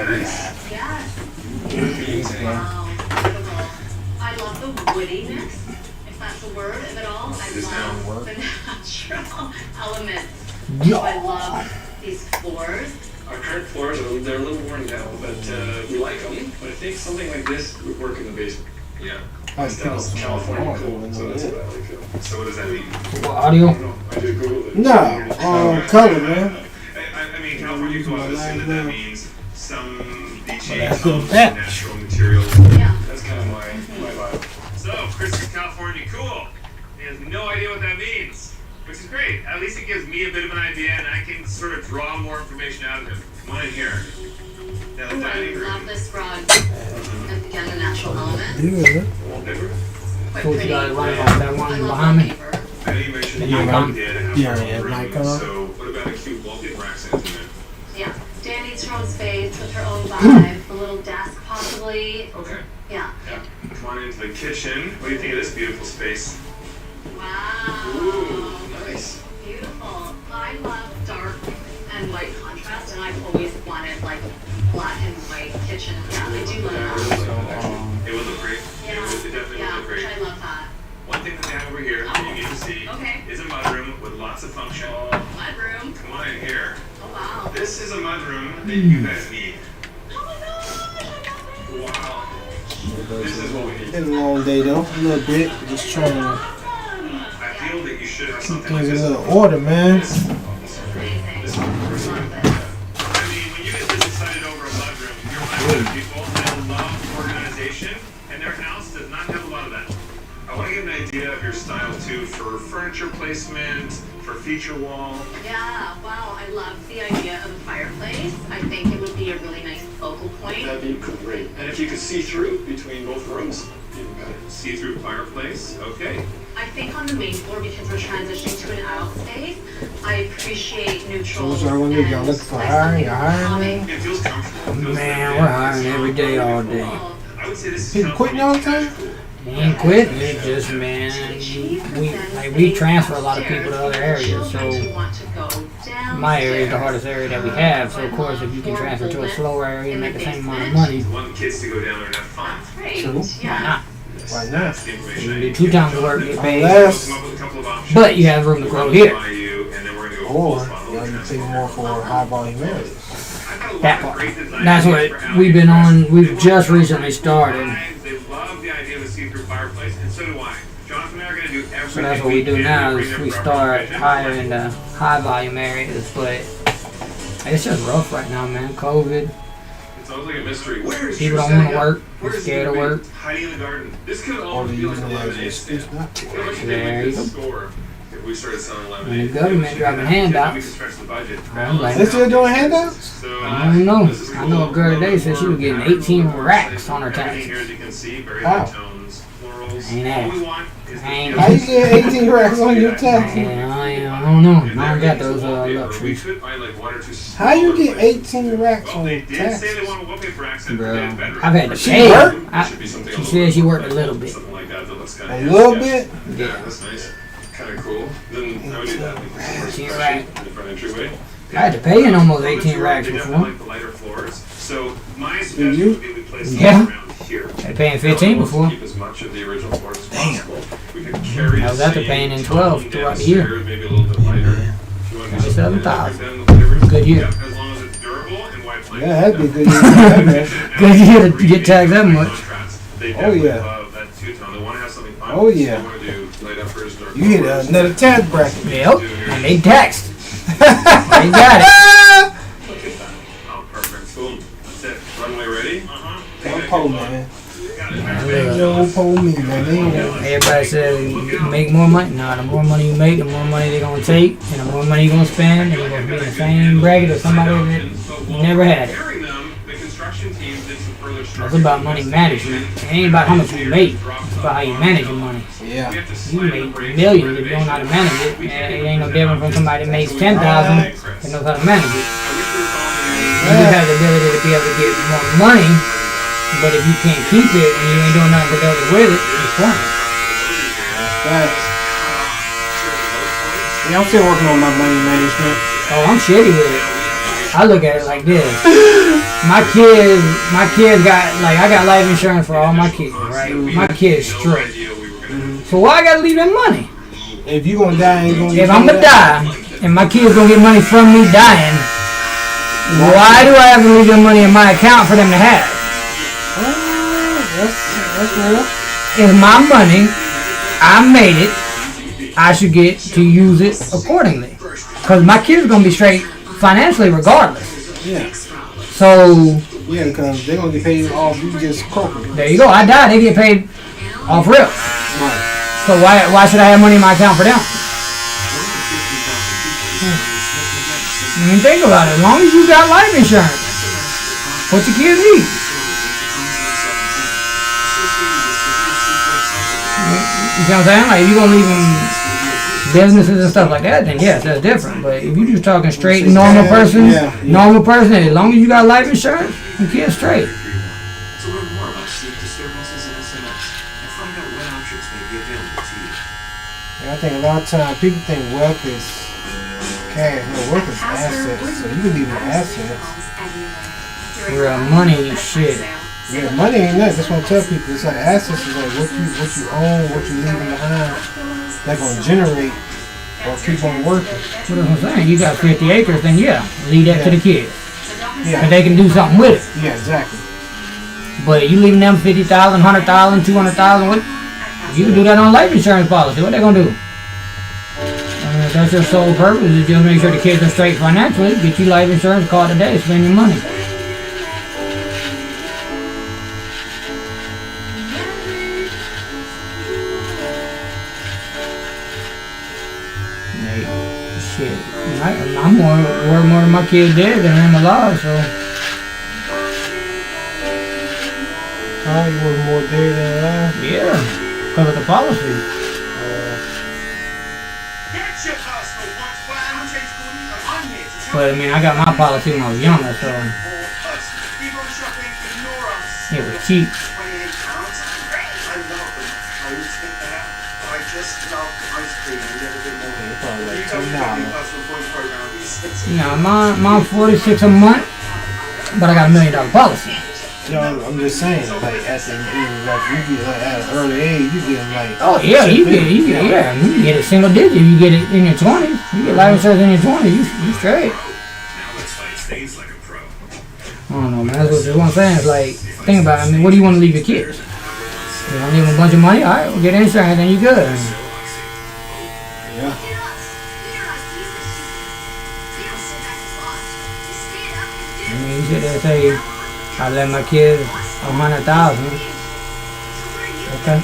Nice. Yes. Wow. Beautiful. I love the woodiness, if that's a word at all. I love the natural elements. Yeah. I love these floors. Our current floors, they're a little worn now, but we like them. But I think something like this would work in the basement. Yeah. My style's California cool, so that's what I like. So what does that mean? What, audio? I don't know. I did Google it. No, color, man. I mean, California cool, I would assume that means some beachy, Well, that's some good patch. natural materials. Yeah. That's kind of my vibe. So, Chris is California cool. He has no idea what that means, which is great. At least it gives me a bit of an idea, and I can sort of draw more information out of him. Come on in here. Now, the Ooh, I dining room. love this rug. And again, the natural elements. Yeah. Wallpaper? Quite Told you pretty. guys running off that I one love behind me. wallpaper. I know you mentioned The you Nikon? did have Yeah, some yeah, room, Nikon. so what about a cute wallpaper accent in there? Yeah. Dan needs her own space with her own vibe. A little desk, possibly. Okay. Yeah. Yeah. Come on into the kitchen. What do you think of this beautiful space? Wow. Ooh, nice. Beautiful. I love dark and white contrast, and I've always wanted like black and white kitchen. Yeah, I do love that. It would look great. Yeah. It definitely would Yeah, look great. I love that. One thing that they have over here that you need to see Okay. is a mudroom with lots of function. Mudroom. Come on in here. Oh wow. This is a mudroom that you guys need. Oh my gosh, I love it. Wow. This is what we need. Been a long day though, a little bit. Just trying to I feel that you should have keep something like things in this. a little order, man. This- Amazing. this I one. love this. I mean, when you get this excited over a mudroom, you're one of those people that love organization, and their house does not have a lot of that. I want to get an idea of your style too for furniture placement, for feature wall. Yeah, wow, I love the idea of a fireplace. I think it would be a really nice focal point. That'd be great. And if you could see through between both rooms, even better. See-through fireplace. Okay. I think on the main floor, because we're transitioning to an out space, I appreciate neutrals So what y'all looking for? Hiring? You're hiring, man? It feels comfortable. It feels Man, like we're it. hiring every day, all day. I would say this is People quitting all the time? They ain't quitting, it just, man, we transfer a lot of people to other areas, so my area is the hardest area that we have, so of course if you can transfer to a slower area and make the same amount of money, You want the kids to go down there and have fun. True. why not? Why not? That's the information You I can need do to 2 times the work, get paid, Unless, come up with a couple of options. but you have room to grow here. By you, and then we're gonna go or full throttle y'all need to transfer. take more for high volume areas. I've got a lot That of part. great design That's ideas what for we've been Allie. on, They we've want just to recently design, started. They love the idea of a see-through fireplace, and so do I. Jonathan and I are gonna do everything So that's what we do can now to is bring we their start proper vision. higher in the high volume areas, but it's just rough right now, man. COVID, It's always like a mystery. Where is people your don't want to setup? work, Where they're is scared it of gonna work. be? Hiding in the garden. This could Or all they be like use a it as lemonade an stand. excuse not to. What about you There make you this go. store if we started selling lemonade? And the government dropping handouts. We could stretch the budget. I'm like, They still doing handouts? So, I don't know. this is I know a cool. girl today said she was getting 18 racks on her Everything here, taxes. as you can see, very Wow. high tones, florals. Ain't All that- we want is the ain't How you get 18 racks on your taxes? And I don't know. I don't got those We luxuries. could find like 1 or 2 How you get smaller 18 racks Well, on they your did say they taxes? want a wallpaper accent Bro, for their bedroom. I've had to She pay. work? She said she worked a little bit. Something like that looks kind A of little bit? Yeah, that's nice. Kind of cool. Then I would do that. Like, 18 in rack. the front entryway. I had to pay in almost On the 18 tour, racks they before. definitely like the lighter floors. So my suggestion you? would be we place them Yeah. around here. I had paying 15 before. Keep as much of the original floors as possible. We could carry I was the after same paying in tone 12 throughout the year. downstairs, maybe a little bit lighter. If you want to do something 27,000. like that, whatever. Good year. Yeah, as long as it's durable and wide plank. Yeah, that'd be a good year. Good year to get taxed that much. They Oh, definitely yeah. love that two-tone. They want to have something fun. Oh, yeah. They want to do light uppers, dark You hit uppers. another tax bracket. Yep, and they taxed. They got it. Look at that. Oh, perfect. Boom. That's it. Runway ready? Uh-huh. Don't pull, man. Got it. Look, Don't pull me, man. They ain't gonna- everybody says you make more money. Nah, the more money you make, the more money they're gonna take, and the more money you're gonna spend, and you're gonna be in the same bracket as somebody that never had it. Comparing them, the construction team did some further It's about money management. It ain't about how much you make. It's about how you manage your money. Yeah. You make millions if you don't know how to manage it. And it ain't no different from somebody that makes 10,000 and knows how to manage it. You just have the ability to be able to get more money, but if you can't keep it and you ain't doing nothing productive with it, it's fine. Facts. Yeah, I'm still working on my money management. Oh, I'm shitty with it. I look at it like this. My kids got, like, I got life insurance for all my kids, right? My kids straight. So why I gotta leave them money? If you gonna die, ain't gonna If I'm gonna die, and my kids gonna get money from me dying, why do I have to leave them money in my account for them to have? That's real. It's my money. I made it. I should get to use it accordingly. Because my kids are going to be straight financially regardless. Yeah. So, Yeah, because they're gonna get paid off you just croaking. there you go. I die. They get paid off rip. Right. So why should I have money in my account for them? I mean, think about it. As long as you got life insurance, what your kids need. You see what I'm saying? Like, if you're going to leave them businesses and stuff like that, then yes, that's different. But if you're just talking straight normal person, as long as you got life insurance, your kids straight. To learn more about sleep disturbances and SMS, and find out what options may be available to you. And I think a lot of times people think wealth is cash. No, wealth is assets. So you can leave them assets. Real money shit. Yeah, money ain't nothing. That's what I tell people. It's like assets is like what you own, what you leaving behind. They're gonna generate or keep on working. That's what I'm saying. You got 50 acres, then yeah, leave that to the kids. Yeah. But they can do something with it. Yeah, exactly. But you leaving them 50,000, 100,000, 200,000, what? You can do that on life insurance policy. What they gonna do? If that's your sole purpose, is just make sure the kids are straight financially. Get you life insurance, call it a day, spend your money. Shit, I'm worth more than my kids dead than I'm alive, so. Oh, you worth more dead than alive? Yeah, because of the policy. But I mean, I got my policy when I was younger, so it was cheap. Now, mine 46 a month, but I got $1 million policy. No, I'm just saying, like at the like you get like at an early age, you get like Oh yeah, you get it single digit. You get it in your 20s. You get life insurance in your 20s. You straight. Now let's fight stays like a pro. I don't know, man. That's what I'm saying. It's like, think about it. I mean, what do you want to leave your kids? You want to leave them a bunch of money? All right, we'll get insurance, then you good. yeah. I mean, you sit there and say, I let my kids 100,000. Okay.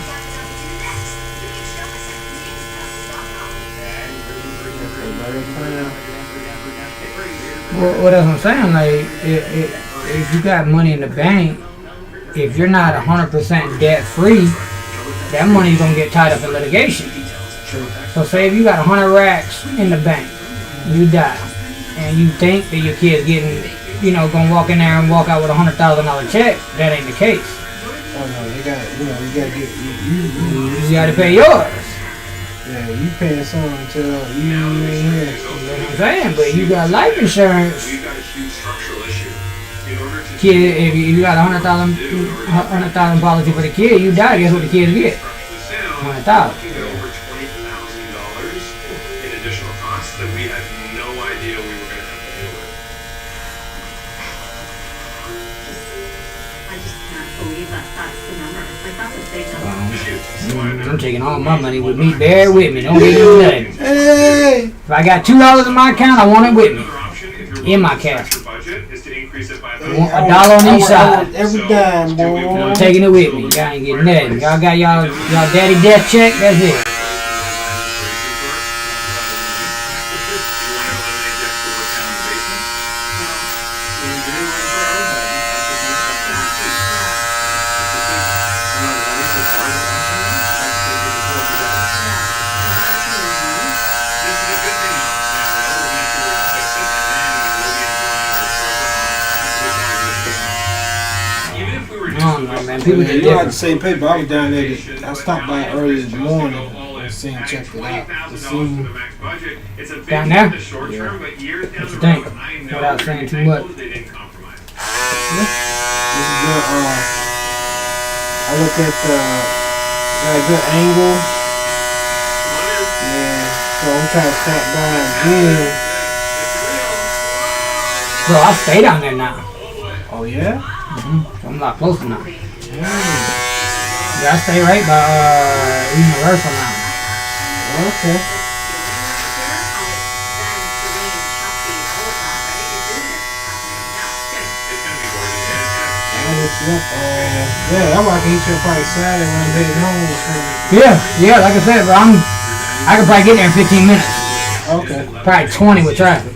Well, that's what I'm saying. Like, if you got money in the bank, if you're not 100% debt free, that money's gonna get tied up in litigation. So say if you got 100 racks in the bank, you die, and you think that your kid's getting, gonna walk in there and walk out with $100,000 check, that ain't the case. Oh no, you gotta get You gotta pay yours. Yeah, you paying something until you ain't here. You know what I'm saying? But you got life insurance. We've got a huge structural issue. In order to Kid, if you got 100,000 policy for the kid, you die. Guess what the kids get? 100,000. looking at over $20,000 in additional costs that we had no idea we were going to have to deal with. I just can't believe that's the number. Like, that's a big number. I'm taking all my money with me. Bear with me. Don't give me nothing. Hey! If I got $2 in my account, I want it with me. Another option, if you're In my willing to cash. stretch your budget, is to increase it by $1 on each side. Every dime, boy. I'm taking it with me. Y'all ain't getting nothing. Y'all got y'all daddy death check. That's it. I don't know, man. People get You don't have to different. say paper. I was down there. I stopped by early this morning and seen, checked it out. To see Down there? Short term, but years down What the you think? road, I without saying too much. They didn't compromise. This is good. I looked at got a good angle. Yeah. So I'm trying to snap down again. So I stay down there now. Oh yeah? So I'm a lot closer now. Yeah. Yeah, I stay right by Universal now. Okay. Yeah, that's why I can eat you probably Saturday when I'm heading home or something. Yeah, like I said, bro, I could probably get there in 15 minutes. Okay. Probably 20 with traffic.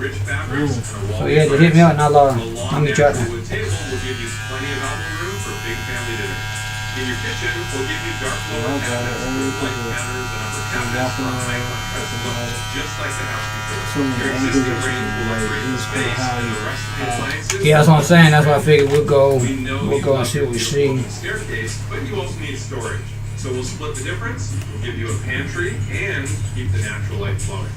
So yeah, just hit me up and I'll meet you out there. Table will give you plenty of elbow room for big family dinner. In your kitchen, we'll give you dark lower cabinets, light counters, and upper cabinets for a high contrast look, just like the house before. Your existing range will upgrade the space, and the rest of the appliances. Yeah, that's what I'm saying. That's why I figured we'll go and see what we see. Staircase, but you also need storage. So we'll split the difference. We'll give you a pantry and keep the natural light flowing.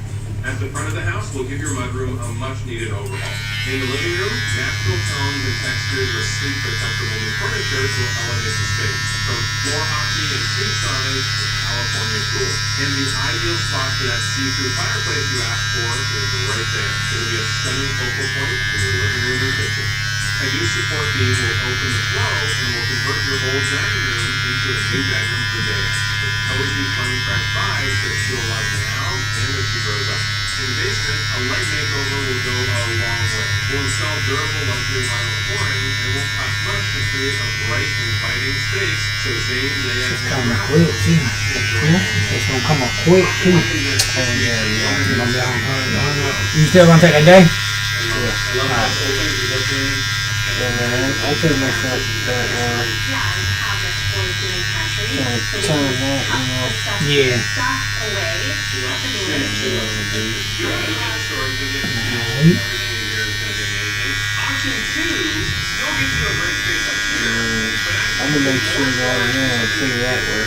At the front of the house, we'll give your mudroom a much-needed overhaul. In the living room, natural tones and textures with sleek but comfortable new furniture will elevate the space. From floor hockey and sleep saunas to California cool. And the ideal spot for that see-through fireplace you asked for is right there. It'll be a stunning focal point in your living room and kitchen. A new support beam will open the flow and will convert your old dining room into a new bedroom for Dale. With cozy, fun, fresh vibes that she'll love now and as she grows up. In the basement, a light makeover will go a long way. We'll install durable luxury vinyl flooring and it won't cost much to create a bright, inviting space so Zane, Leia, and Coming Ralph quick too. It's gonna come up quick too. You still gonna take a day? Yeah, man. I pretty much got that, turn that, Yeah. Option two still gives you a great space upstairs. I'm gonna make sure that put it that way.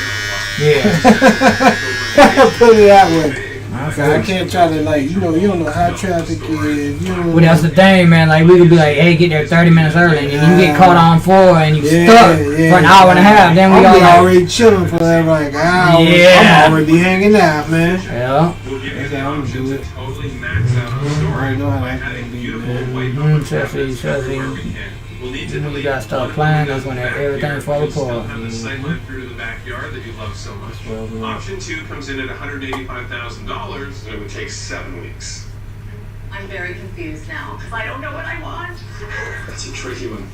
Yeah. Put it that way. I can't try to you don't know how traffic is. Well, that's the thing, man. Like, we could be like, hey, get there 30 minutes early, and then you get caught on 4, and you stuck for an hour and a half. Then we all already chilling for that like hour. Yeah. I'm already hanging out, man. Yeah. That's how I'm gonna do it. Totally max out on storage. I know how By that's adding gonna be, beautiful man. white Chelsea. We'll need to We delete gotta start all planning. the That's when windows everything back fall here. You'll still apart. have the sight line through to the backyard that you love so much. Option two comes in at $185,000, and it would take 7 weeks. I'm very confused now because I don't know what I want. That's a tricky one.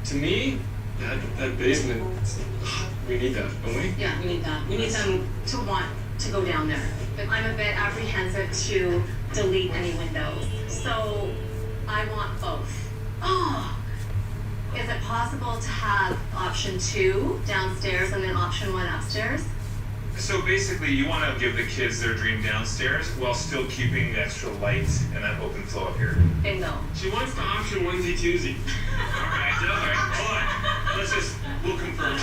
To me, that basement, we need that, don't we? Yeah, we need that. We need them to want to go down there. But I'm a bit apprehensive to delete any windows. So I want both. Oh, is it possible to have option 2 downstairs and then option 1 upstairs? So basically, you want to give the kids their dream downstairs while still keeping the extra light and that open flow up here. Bingo. She wants the option onesie twosie. All right, hold on. We'll confirm.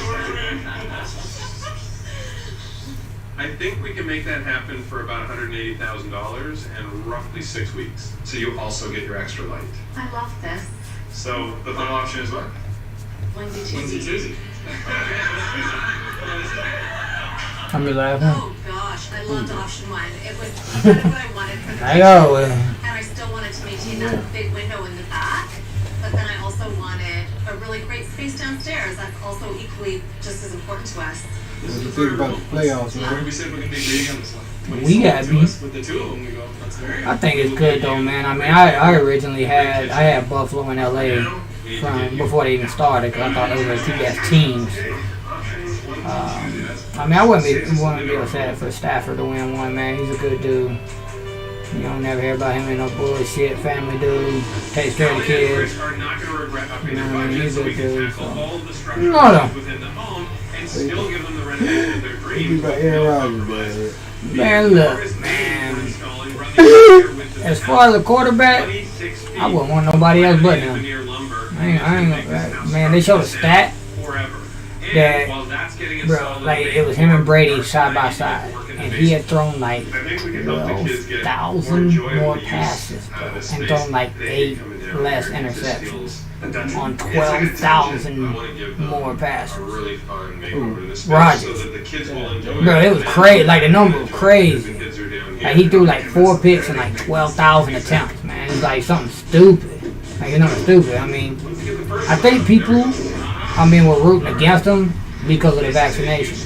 I think we can make that happen for about $180,000 and roughly 6 weeks. So you also get your extra light. I love this. So the final option is what? Onesie Onesie twosie. twosie. I'm be laughing. Oh gosh, I loved option 1. It was kind of what I wanted for the I go. and I still wanted to maintain that big window in the back, but then I also wanted a really great space downstairs. That's also equally just as important to us. What do you think about the playoffs, man? We said we're gonna be greedy on this one. When he We sold gotta it to be. us, with the two of them, we go, that's very I think it's good though, man. I mean, I originally had Buffalo and LA from before they even started because I thought those were two best teams. I mean, I wouldn't be upset for Stafford to win one, man. He's a good dude. You don't never hear about him in no bullshit. Family dude, takes care of the kids. You know what I mean? He's a good dude. So. No, no. He's about Aaron Rodgers, man. Man, look, man. As far as a quarterback, I wouldn't want nobody else but him. Man, they showed a stat that, bro, like it was him and Brady side by side, and he had thrown like 12,000 more passes, bro, and thrown like 8 less interceptions on 12,000 more passes. Rodgers. Bro, it was crazy. Like, the number was crazy. Like, he threw like 4 picks and like 12,000 attempts, man. It's like something stupid. Like, it's nothing stupid. I mean, I think people, were rooting against him because of the vaccination.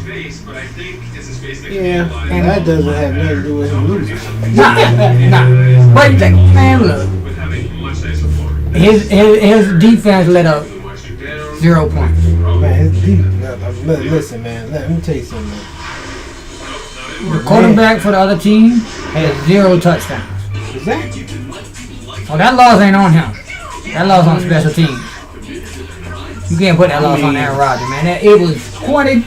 Yeah, and that doesn't have nothing to do with him losing. Nah. What do you think? Man, look. His defense let up 0 points. Man, his deep. Listen, man. Let me tell you something. Man. The quarterback for the other team has 0 touchdowns. Exactly. Oh, that loss ain't on him. That loss on special teams. You can't put that loss on Aaron Rodgers, man. It was 20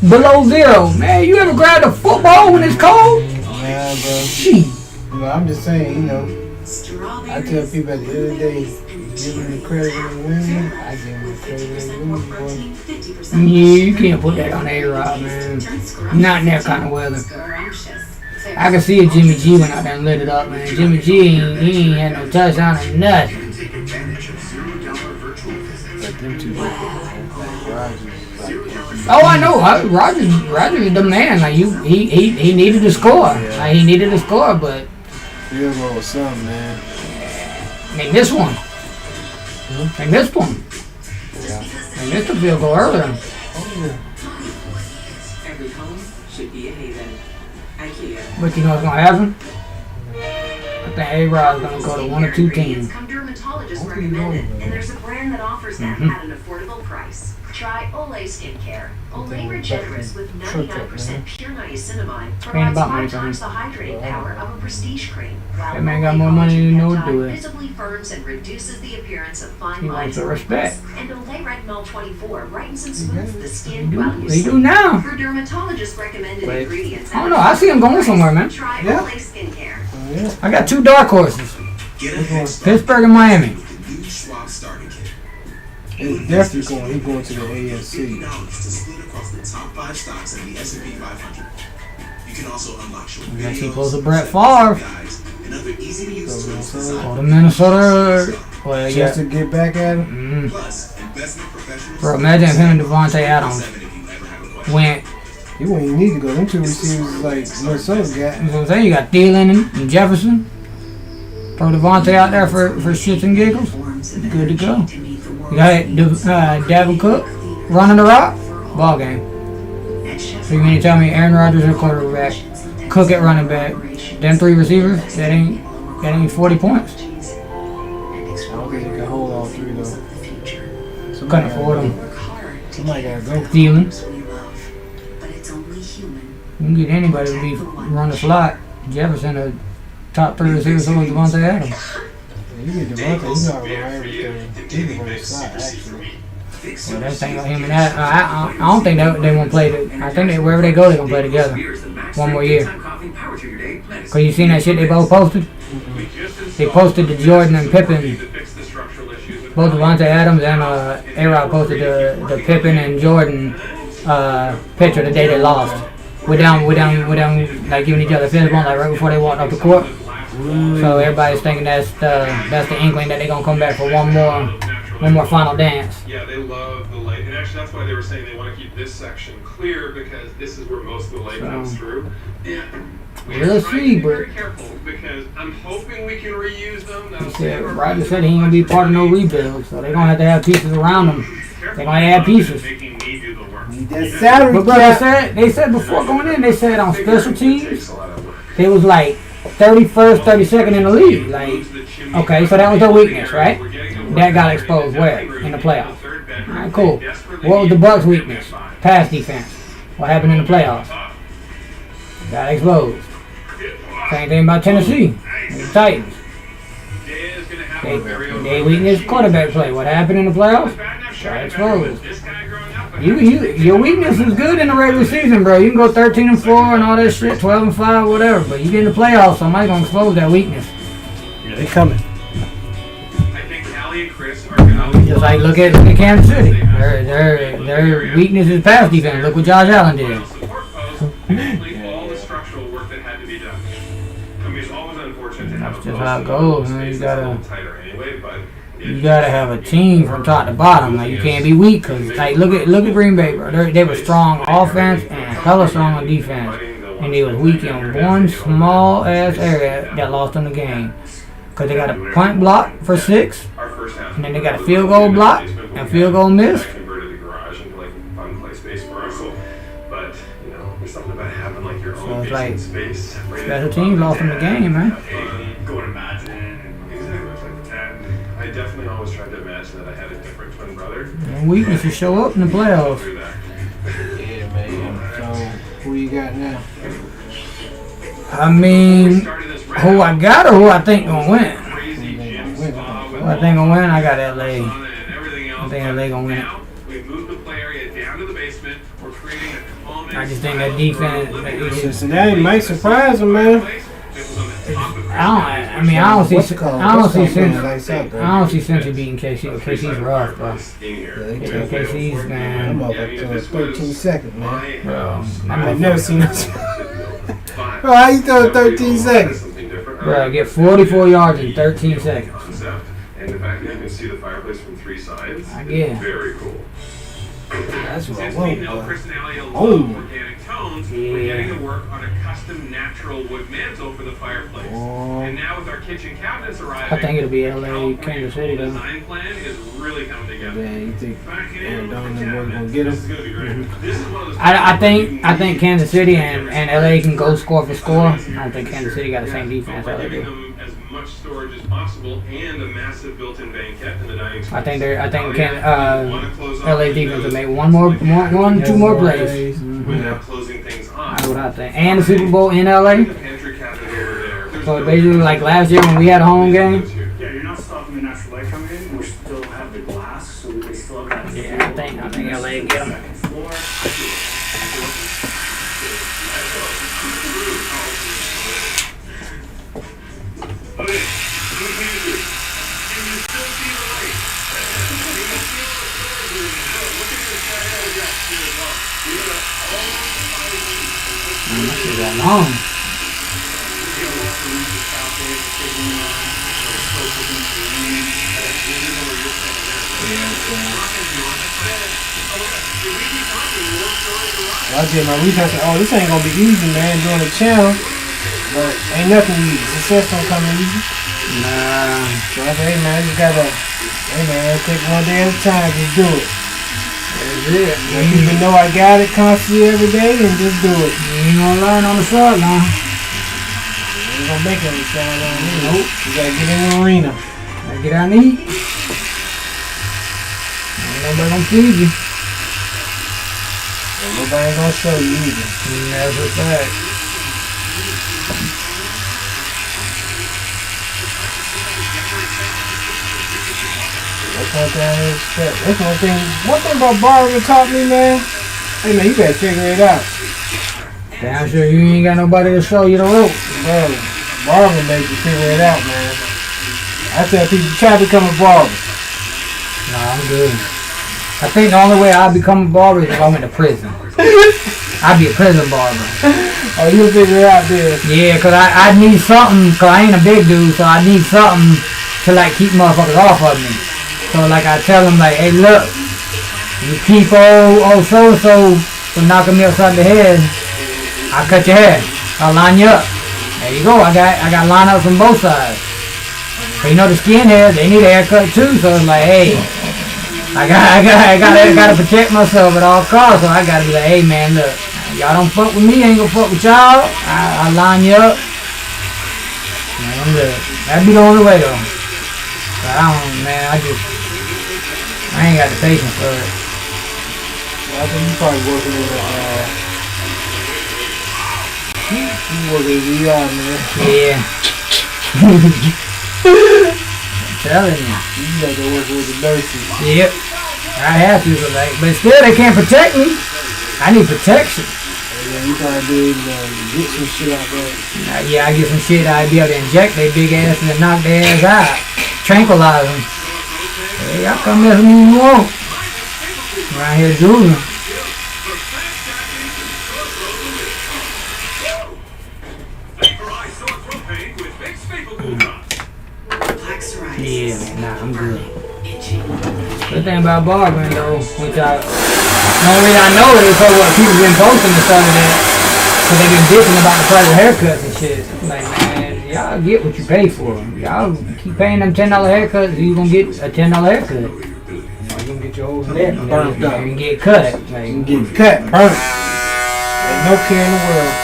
below 0. Man, you ever grab a football when it's cold? Yeah, bro. Gee. Well, I'm just saying, you know, I tell people at the end of the day, give them the credit when they win. I give them the credit when they lose, boy. Yeah, you can't put that on A-Rod, man. Not in that kind of weather. I can see if Jimmy G went out there and lit it up, man. Jimmy G, he ain't had no touchdown or nothing. Oh, I know. Rodgers is the man. Like, he needed to score. Like, he needed to score, but Field goal or something, man. they missed one. They missed one. They missed a field goal earlier. Oh, yeah. Every home should be a haven. IKEA. But you know what's gonna happen? I think A-Rod's gonna go to one or two teams. Come dermatologist recommended, and there's a brand that offers that at an affordable price. Try Olay Skincare. Olay Regenerous with 99% pure niacinamide provides about 5 money, times the hydrating power of a prestige cream. While That man got Olay more money than you know what to Collagen do with. visibly firms and reduces the appearance of fine He lines wants the and respect. wrinkles. And Olay Retinol 24 brightens and smooths the skin They while do, you they sleep. do now. For dermatologist recommended But ingredients. I don't know. I see him going somewhere, man. Try Yeah. Olay Skincare. Yeah. I got 2 dark horses. Get a head start Pittsburgh and Miami. with the new Schwab starting kit. It's definitely going. He's going to the AFC. $50 to split across the top 5 stocks in the S&P 500. You can also unlock short We got videos, too close to Brett Favre. guides, and other easy-to-use tools Go designed to Minnesota. Well, Just yeah. to get back at him. Plus, investment professionals. Bro, imagine if him and Devontae Adams If you ever have a question. went. He wouldn't even need to go. Them 2 receivers like Minnesota got. You know what I'm saying? You got Thielen and Jefferson. Throw Devontae out there for shits and giggles. Good to go. You got Dalvin Cook running the rock. Ball game. So you mean to tell me Aaron Rodgers at quarterback, Cook at running back, them 3 receivers? That ain't 40 points. I don't think he can hold all 3 though. Couldn't afford them. Somebody gotta go. Thielen. You can get anybody to be run the slot. Jefferson, the top 3 receivers, so was Devontae Adams. Yeah, you get Devontae, you know how to run everything. He can run the slot, actually. Well, that thing on him and that. I don't think they won't play. I think wherever they go, they're gonna play together. One more year. Cause you seen that shit they both posted? They posted the Jordan and Pippen. Both Devontae Adams and A-Rod posted the Pippen and Jordan picture the day they lost. We're down like giving each other fist bump like right before they walked off the court. So everybody's thinking that's the inkling that they're gonna come back for one more final dance. Yeah, they love the light, and actually that's why they were saying they want to keep this section clear because this is where most of the light comes through. Yeah. We'll see, but Very careful because I'm hoping we can reuse them. he said Roger said he ain't gonna be part of no rebuild, so they're gonna have to have pieces around them. They're gonna add pieces. Making me do the work. Need that salary But bro, they said before going in, they said on special teams, Takes a lot of work. they was like 31st, 32nd in the league. Like, okay, so that was their weakness, right? That got exposed where? In the playoffs. Alright, cool. What was the Bucks' weakness? Pass defense. What happened in the playoffs? Got exposed. Same thing about Tennessee and the Titans. They weakness quarterback play. What happened in the playoffs? Got exposed. Your weakness is good in the regular season, bro. You can go 13-4 and all that shit, 12-5, whatever. But you get in the playoffs, somebody's gonna expose that weakness. They coming. I think Callie and Chris are gonna Just like look at Kansas City. Their weakness is pass defense. Look what Josh Allen did. support post and complete all the structural work that had to be done. I mean, it's always unfortunate to have That's a just how it goes, man. Space is a little tighter anyway, but You gotta have a team from top to bottom. Like you can't be weak, cause like look at Green Bay, bro. They were strong offense and hella strong on defense, and they was weak in one small ass area that lost them the game. Cause they got a punt block for 6, and then they got a field goal block and field goal miss. Converted the garage into like fun play space for us. But you know, there's something about having like your own it's like space. Special teams lost them the game, man. Go and imagine. Exactly. And I definitely always tried to imagine that I had a different twin brother. And weaknesses show up in the playoffs. Yeah, man. So, who you got now? I mean, who I got or who I think gonna win? Who I think gonna win? I got LA. I think LA gonna win it. We moved the play area down to the basement. We're creating a common. I just think that defense. Cincinnati might surprise them, man. I don't see Cincy beating KC. KC's rough, bro. KC's, man. I'm up up to 13 seconds, man. Bro, I've never seen this. Bro, how you throw 13 seconds? Bro, get 44 yards in 13 seconds. And the fact that you can see the fireplace from 3 sides. Yeah. Very cool. That's what I Since we want, know boy. personality love Oh. organic tones, we're getting to work on a custom natural wood mantle for the fireplace. Oh. And now with our kitchen cabinets arriving, I think it'll be LA, California Kansas City, though. design plan is really coming together. Yeah, you think Back in Aaron Donald the boy gonna cabinets. get This is him? gonna be great. This is one of those I think Kansas City and LA can go score for score. I don't think Kansas City got the same defense We're LA giving do. them as much storage as possible and a massive built-in banquette in the dining space. I think Wanna close off LA the defense will windows? make two more plays. Without closing things off. That's what I think. And the Super Bowl in LA. The pantry cabinet over there. There's So no- basically, like last year when we had a home game. Yeah, you're not stopping the natural light coming in. We still have the glass, so they still have that. Yeah, I think LA get them. Second floor. Okay, who can you do? Can you still see the light? Can you feel the storage room? Look at this guy over there. Here as well. We got all 5 weeks. Is that long? I did my research. Oh, this ain't gonna be easy, man. Doing the channel, but ain't nothing easy. Success don't come easy. Nah. So I said, hey man, you gotta, hey man, take one day at a time. Just do it. That's it. Let people know I got it constantly every day, and just do it. You ain't gonna learn on the short now. You ain't gonna make it sound on me. Nope. You gotta get in the arena. Gotta get out and eat. Ain't nobody gonna feed you. And nobody ain't gonna show you either. That's a fact. That's one thing I didn't expect. That's one thing about Barber taught me, man. Hey man, you better figure it out. Damn sure you ain't got nobody to show you the ropes. Bro, Barber made you figure it out, man. I tell people, try to become a barber. Nah, I'm good. I think the only way I'll become a barber is if I went to prison. I'd be a prison barber. Oh, you'll figure it out there. Yeah, cause I need something, cause I ain't a big dude, so I need something to like keep motherfuckers off of me. So like I tell them like, hey look, you keep old so-and-so from knocking me upside the head, I'll cut your hair. I'll line you up. There you go, I got lineups on both sides. But you know the skinheads, they need a haircut too, so it's like, hey, I gotta protect myself at all costs, so I gotta be like, hey man, look, y'all don't fuck with me, I ain't gonna fuck with y'all. I'll line you up. Man, I'm good. That'd be the only way though. But I ain't got the patience for it. I think you probably working in you working in VR, man. Yeah. I'm telling you. You got to work with the nurses. Yep. I have to, but still they can't protect me. I need protection. And then you trying to do, get some shit out there. Yeah, I get some shit, I'd be able to inject their big ass and knock their ass out. Tranquilize them. Hey, y'all come mess with me if you want. Around here drooling. Vaporize sore throat pain with Big Staple Cool Drops. Yeah, nah, I'm good. The thing about barbering though, which the only reason I know it is because what people been posting and stuff like that, because they've been bitching about the private haircuts and shit. Like, man, y'all get what you pay for. Y'all keep paying them $10 haircuts, you gonna get a $10 haircut. Or you gonna get your whole neck Burnt up. and get cut. Like, You can get cut, burnt. Ain't no care in the world.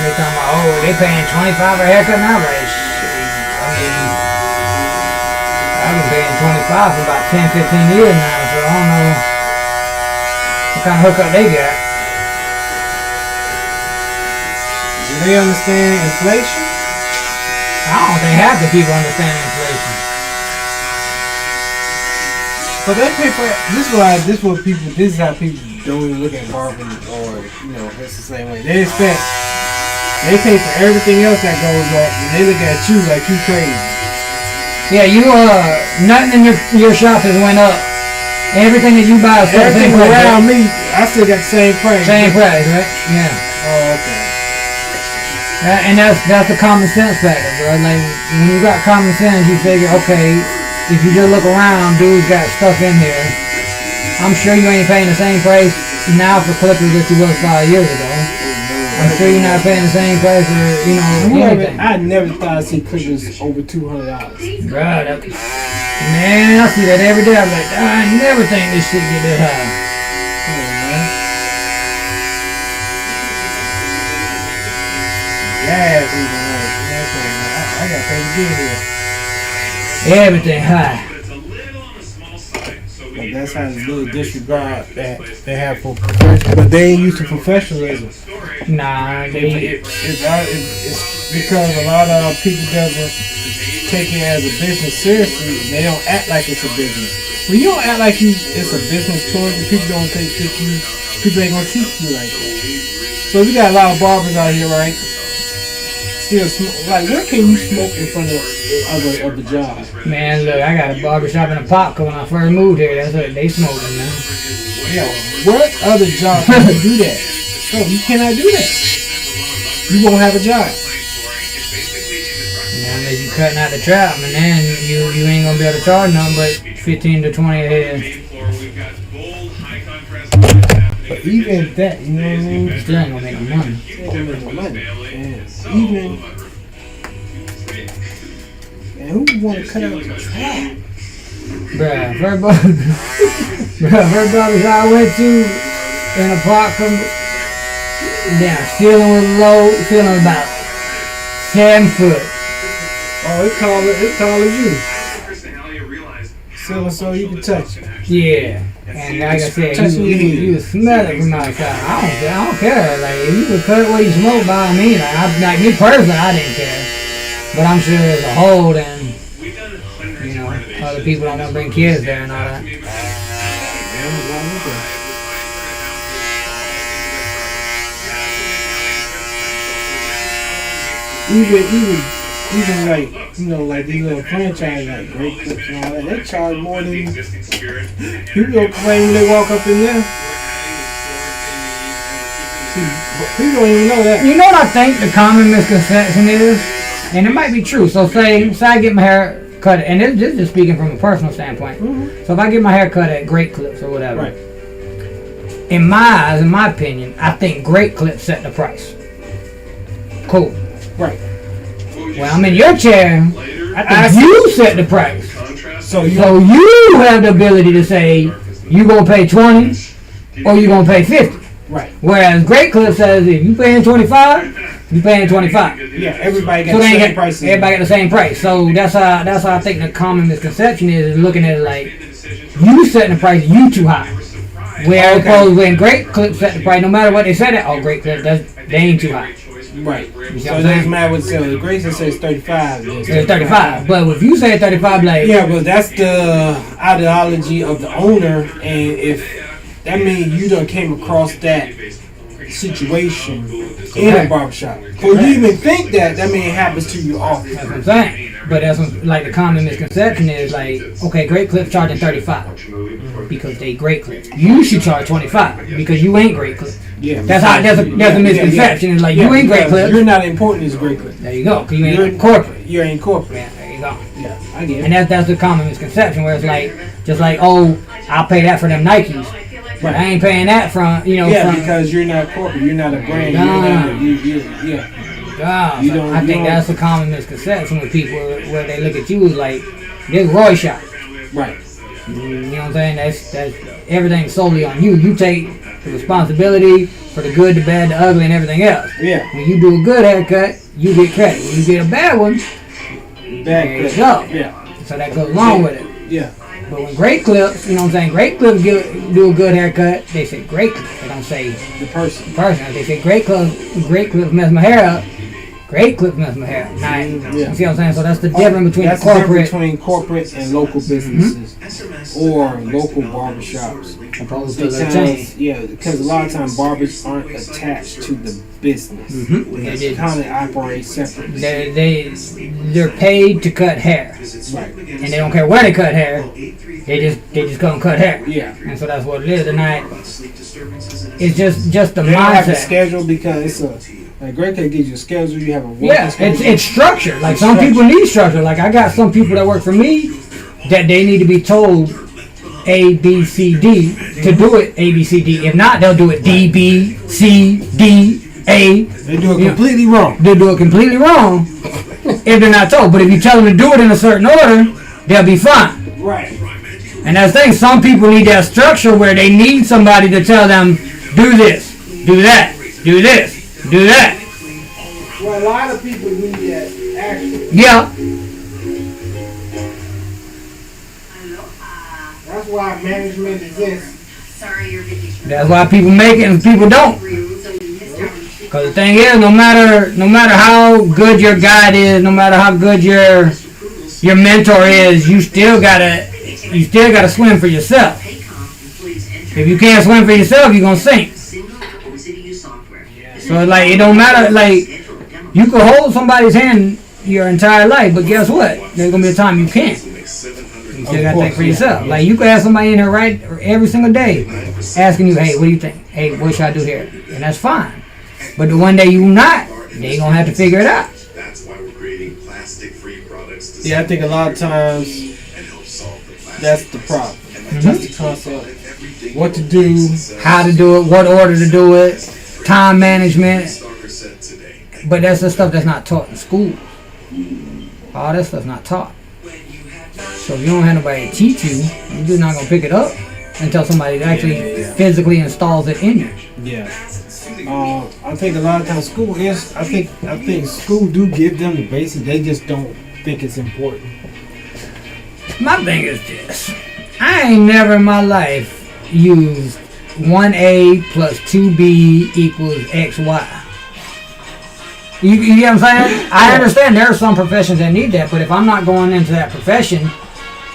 they talking about, oh, they paying $25 a haircut now, like, shit. I mean, I've been paying $25 for about 10, 15 years now, so I don't know what kind of hookup they got. Do they understand inflation? I don't think half the people understand inflation. But they pay for this is how people don't even look at barbering, or it's the same way. They pay for everything else that goes up, and they look at you like you crazy. Yeah, nothing in your shop has went up. Everything that you buy is the same Everything price. around me, I still got the same price. Same price, right? Yeah. Oh, okay. And that's the common sense factor, bro. Like, when you got common sense, you figure, okay, if you just look around, dudes got stuff in here. I'm sure you ain't paying the same price now for clippers that you was 5 years ago. I'm sure you're not paying the same price for, anything. I never thought I'd see clippers over $200. Bruh, man, I see that every day. I'm like, I never think this shit get this high. Come on, man. Gas even I got paid to get here. Everything high. But it's a little on the small side, so we But need that's to how make the sure little everything disregard is that placed they have for professional. But they ain't used to professionalism. storage. Nah, It's because a lot of people doesn't take it as a business seriously. They don't act like it's a business. When you don't act like it's a business towards you, people don't take you. People ain't gonna treat you like that. So we got a lot of barbers out here, right? Still smoke. Like, where can you smoke in front of the job? man, look, I got a barbershop in a pop when I first moved here. That's what they smoking, man. Yeah. What other job can you do that? No, you cannot do that. You won't have a job. Now, unless you cutting out the trap, and then you ain't gonna be able to charge nothing but 15 to 20 a head. Main floor, we've got bold, high contrast colors happening. But even that, you know what I mean? Still ain't gonna make no money. Still ain't gonna make no money. So, Even and who want to cut out the trap? Bruh, first barbershop I went to in a park, damn, ceiling was low, ceiling was about 7 foot. Oh, it's tall as you. Chris and Halia realized So you can touch it. Yeah. And like I said, Touching your head. you smell it from outside. I don't care. Like, if you could cut where you smoke by me, like me personally, I didn't care. But I'm sure as a whole, then, we've done hundreds of renovations. other people don't gonna bring kids there and all that. Even like like these little franchise like Great Clips and all that, they charge more than people don't claim when they walk up in there. See, people don't even know that. You know what I think the common misconception is? And it might be true. So say I get my hair cut, and this is just speaking from a personal standpoint. So if I get my hair cut at Great Clips or whatever, Right. in my eyes, in my opinion, I think Great Clips set the price. Cool. Right. Well, I'm in your chair. I think you set the price. So So you have the ability to say you gonna pay 20 or you gonna pay 50. right. Whereas Great Clip says if you paying 25, you paying 25. Yeah, everybody got So the they same get prices. everybody got the same price. So that's how I think the common misconception is looking at it like you setting the price, you too high. Where opposed when Great Clip set the price, no matter what they said it, oh Great Clip, they ain't too high. Right. You see So what it I'm doesn't saying? matter what sale. Grayson says 35. then It's 35. But if you say 35, like Yeah, but that's the ideology of the owner, and if that means you done came across that situation in a barbershop. So you even think that means it happens to you often. that's what I'm saying. But that's what, like the common misconception is like, okay, Great Clip charging 35 because they Great Clip. You should charge 25 because you ain't Great Clip. Yeah, That's a misconception. It's like you ain't Great Clip. You're not important as Great Clip. There you go. 'Cause you ain't corporate. You ain't corporate. Yeah, there you go. Yeah, I I get And it. that's the common misconception where it's like, just like, oh, I'll pay that for them Nikes. But I ain't paying that from, Yeah, from, because you're not corporate. You're not a brand. Nah. You're not. Yeah. God, You don't- I you think don't- that's a common misconception with people where they look at you as like, this Roy shop. Right. You know what I'm saying? That's everything's solely on you. You take the responsibility for the good, the bad, the ugly, and everything else. Yeah. When you do a good haircut, you get credit. When you get a bad one, Bad there you clip. go. Yeah. So that goes along with it. Yeah. But when great clips, you know what I'm saying? Great clips do a good haircut. They say great clips. They don't say The person. person. They say great clips mess my hair up. Great clips mess my hair up. Now, you see what I'm saying? So that's the difference between That's the corporate. the difference between corporate and local businesses or local barbershops. Opposed to the chain. Because a lot of times barbers aren't attached to the business. They They did. kind of operate separately. They're paid to cut hair, Right. and they don't care where they cut hair. They just come cut hair. Yeah. And so that's what it is. Tonight, it's just the They don't have a mindset. schedule because it's like Great Cut gives you a schedule. You have a working Yeah, schedule. it's structured. Like some people need structure. Like I got some people that work for me that they need to be told A, B, C, D to do it A, B, C, D. If not, they'll do it D, B, C, D, A. They do it completely wrong. They'll do it completely wrong if they're not told. But if you tell them to do it in a certain order, they'll be fine. Right. And that's the thing. Some people need that structure where they need somebody to tell them, do this, do that, do this, do that. Well, a lot of people need that actually. Yeah. That's why management exists. Sorry, your vacation. That's why people make it and people don't. Because the thing is, no matter how good your guide is, no matter how good your mentor is, you still gotta swim for yourself. If you can't swim for yourself, you're gonna sink. So like it don't matter. Like you can hold somebody's hand your entire life, but guess what? There's gonna be a time you can't. You still gotta think for yourself. Like you could have somebody in here right every single day asking you, hey, what do you think? Hey, what should I do here? And that's fine. But the one day you not, they gonna have to figure it out. That's why we're creating plastic-free products to Yeah, I think a lot of times and help solve the plastic that's the problem. That's the concept. What to do. How to do it, what order to do it, time management. Stalker said today. But that's the stuff that's not taught in school. All that stuff's not taught. So if you don't have nobody to teach you, you're just not gonna pick it up until somebody actually physically installs it in you. Yeah. I think a lot of times school is. I think school do give them the basics. They just don't think it's important. My thing is this. I ain't never in my life used 1A plus 2B equals XY. You get what I'm saying? I understand there are some professions that need that, but if I'm not going into that profession,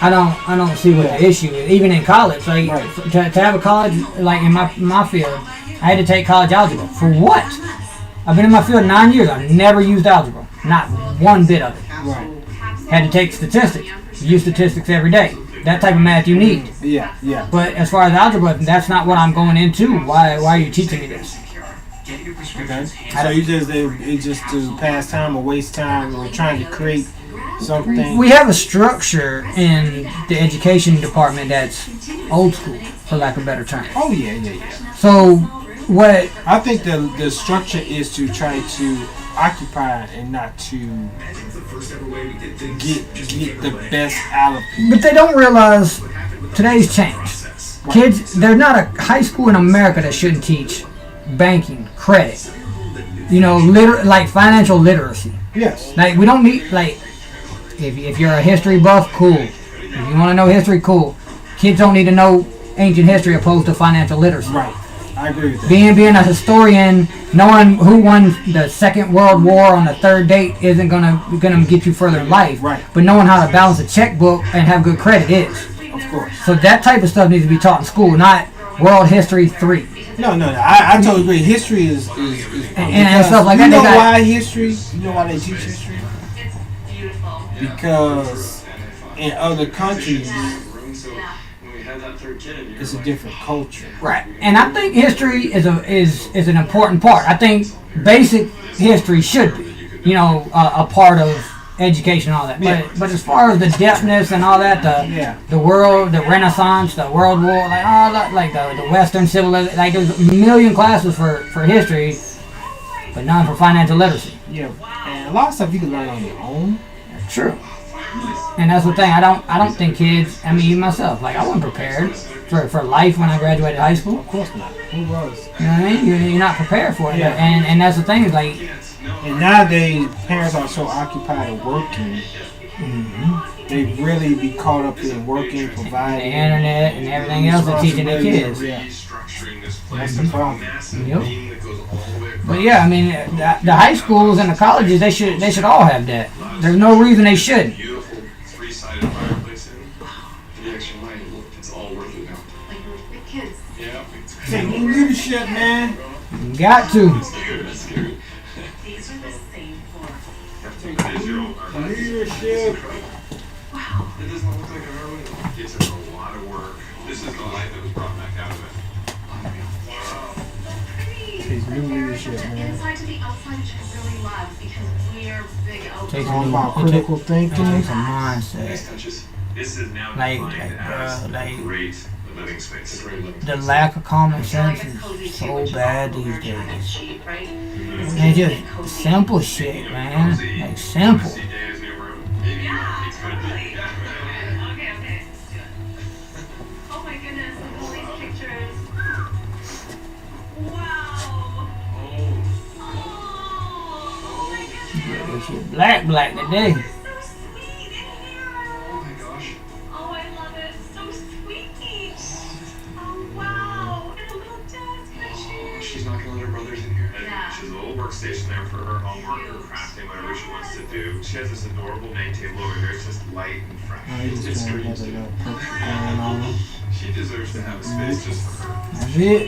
I don't see what the issue is. Even in college, like to have a college, like in my field, I had to take college algebra. For what? I've been in my field 9 years. I've never used algebra. Not one bit of it. Right. Had to take statistics. Use statistics every day. That type of math you need. Yeah. But as far as algebra, that's not what I'm going into. Why are you teaching me this? Okay. So it's just to pass time or waste time or trying to create something. We have a structure in the education department that's old school, for lack of a better term. Oh yeah. So what? I think the structure is to try to occupy and not to get the best out of people. But they don't realize today's changed. Kids, there's not a high school in America that shouldn't teach banking, credit, like financial literacy. Yes. Like we don't need if you're a history buff, cool. If you want to know history, cool. Kids don't need to know ancient history opposed to financial literacy. Right. I agree with that. Being a historian, knowing who won the Second World War on the third date isn't gonna get you further in life. Right. But knowing how to balance a checkbook and have good credit is. Of course. So that type of stuff needs to be taught in school, not World History 3. No. I totally agree. History is And stuff like that. You know They got- why history? You know why they teach history? Because in other countries, it's a different culture. Right. And I think history is an important part. I think basic history should be, a part of education and all that. Yeah. But as far as the depthness and all that, the world, the Renaissance, the World War, like all that, like the Western civilization, like there's a million classes for history, but none for financial literacy. Yeah, and a lot of stuff you can learn on your own. True. And that's the thing. I don't think kids. I mean, even myself. Like I wasn't prepared for life when I graduated high school. Of course not. Who was? You know what I mean? You're not prepared for it. Yeah. And that's the thing. Is like And nowadays, parents are so occupied with working. They really be caught up in working, the providing. internet and everything else are teaching their kids. Yeah. Restructuring this That's place. the problem. Massive Yep. beam that goes all the way across. But yeah, I mean, the high schools and the colleges, they should all have that. There's no reason they shouldn't. Beautiful three-sided fireplace in. The extra light, it's all worth it now. Like the kids. Yeah, it's Take leadership, man. Got to. Scary, that's scary. These are the same floor. It is your own art. Leadership. Wow. It does not look like an art window. It took a lot of work. This is the light that was brought back out of it. Takes new leadership, The man. inside to the outside, which I really love because we're big Takes All outdoors. about It critical thinking. takes a mindset. Nice touches. This is now Like, defined as like- a great living space. It's a great living The space. lack of common I feel like sense it's cozy is too, so which is bad also these very tongue in days. cheek, right? And it's just simple shit, man. Like simple. See Dave's new room? Maybe Yeah, it's gonna be. totally. Yeah. Okay, okay. Let's do it. Oh my goodness, look at all these pictures. Wow. Oh my goodness. This shit black today. They're so sweet in here. Oh my gosh. Oh, I love it. So sweet. Oh, wow. And a little desk and a Oh, chair. she's not gonna let her brothers in here. And Yeah. she has a little workstation there for her homework or crafting, whatever she wants to do. She has this adorable night table over here. It's just light and fresh. Oh, he's just trying to have a little purple going on. She deserves to have a space just for her. That's it.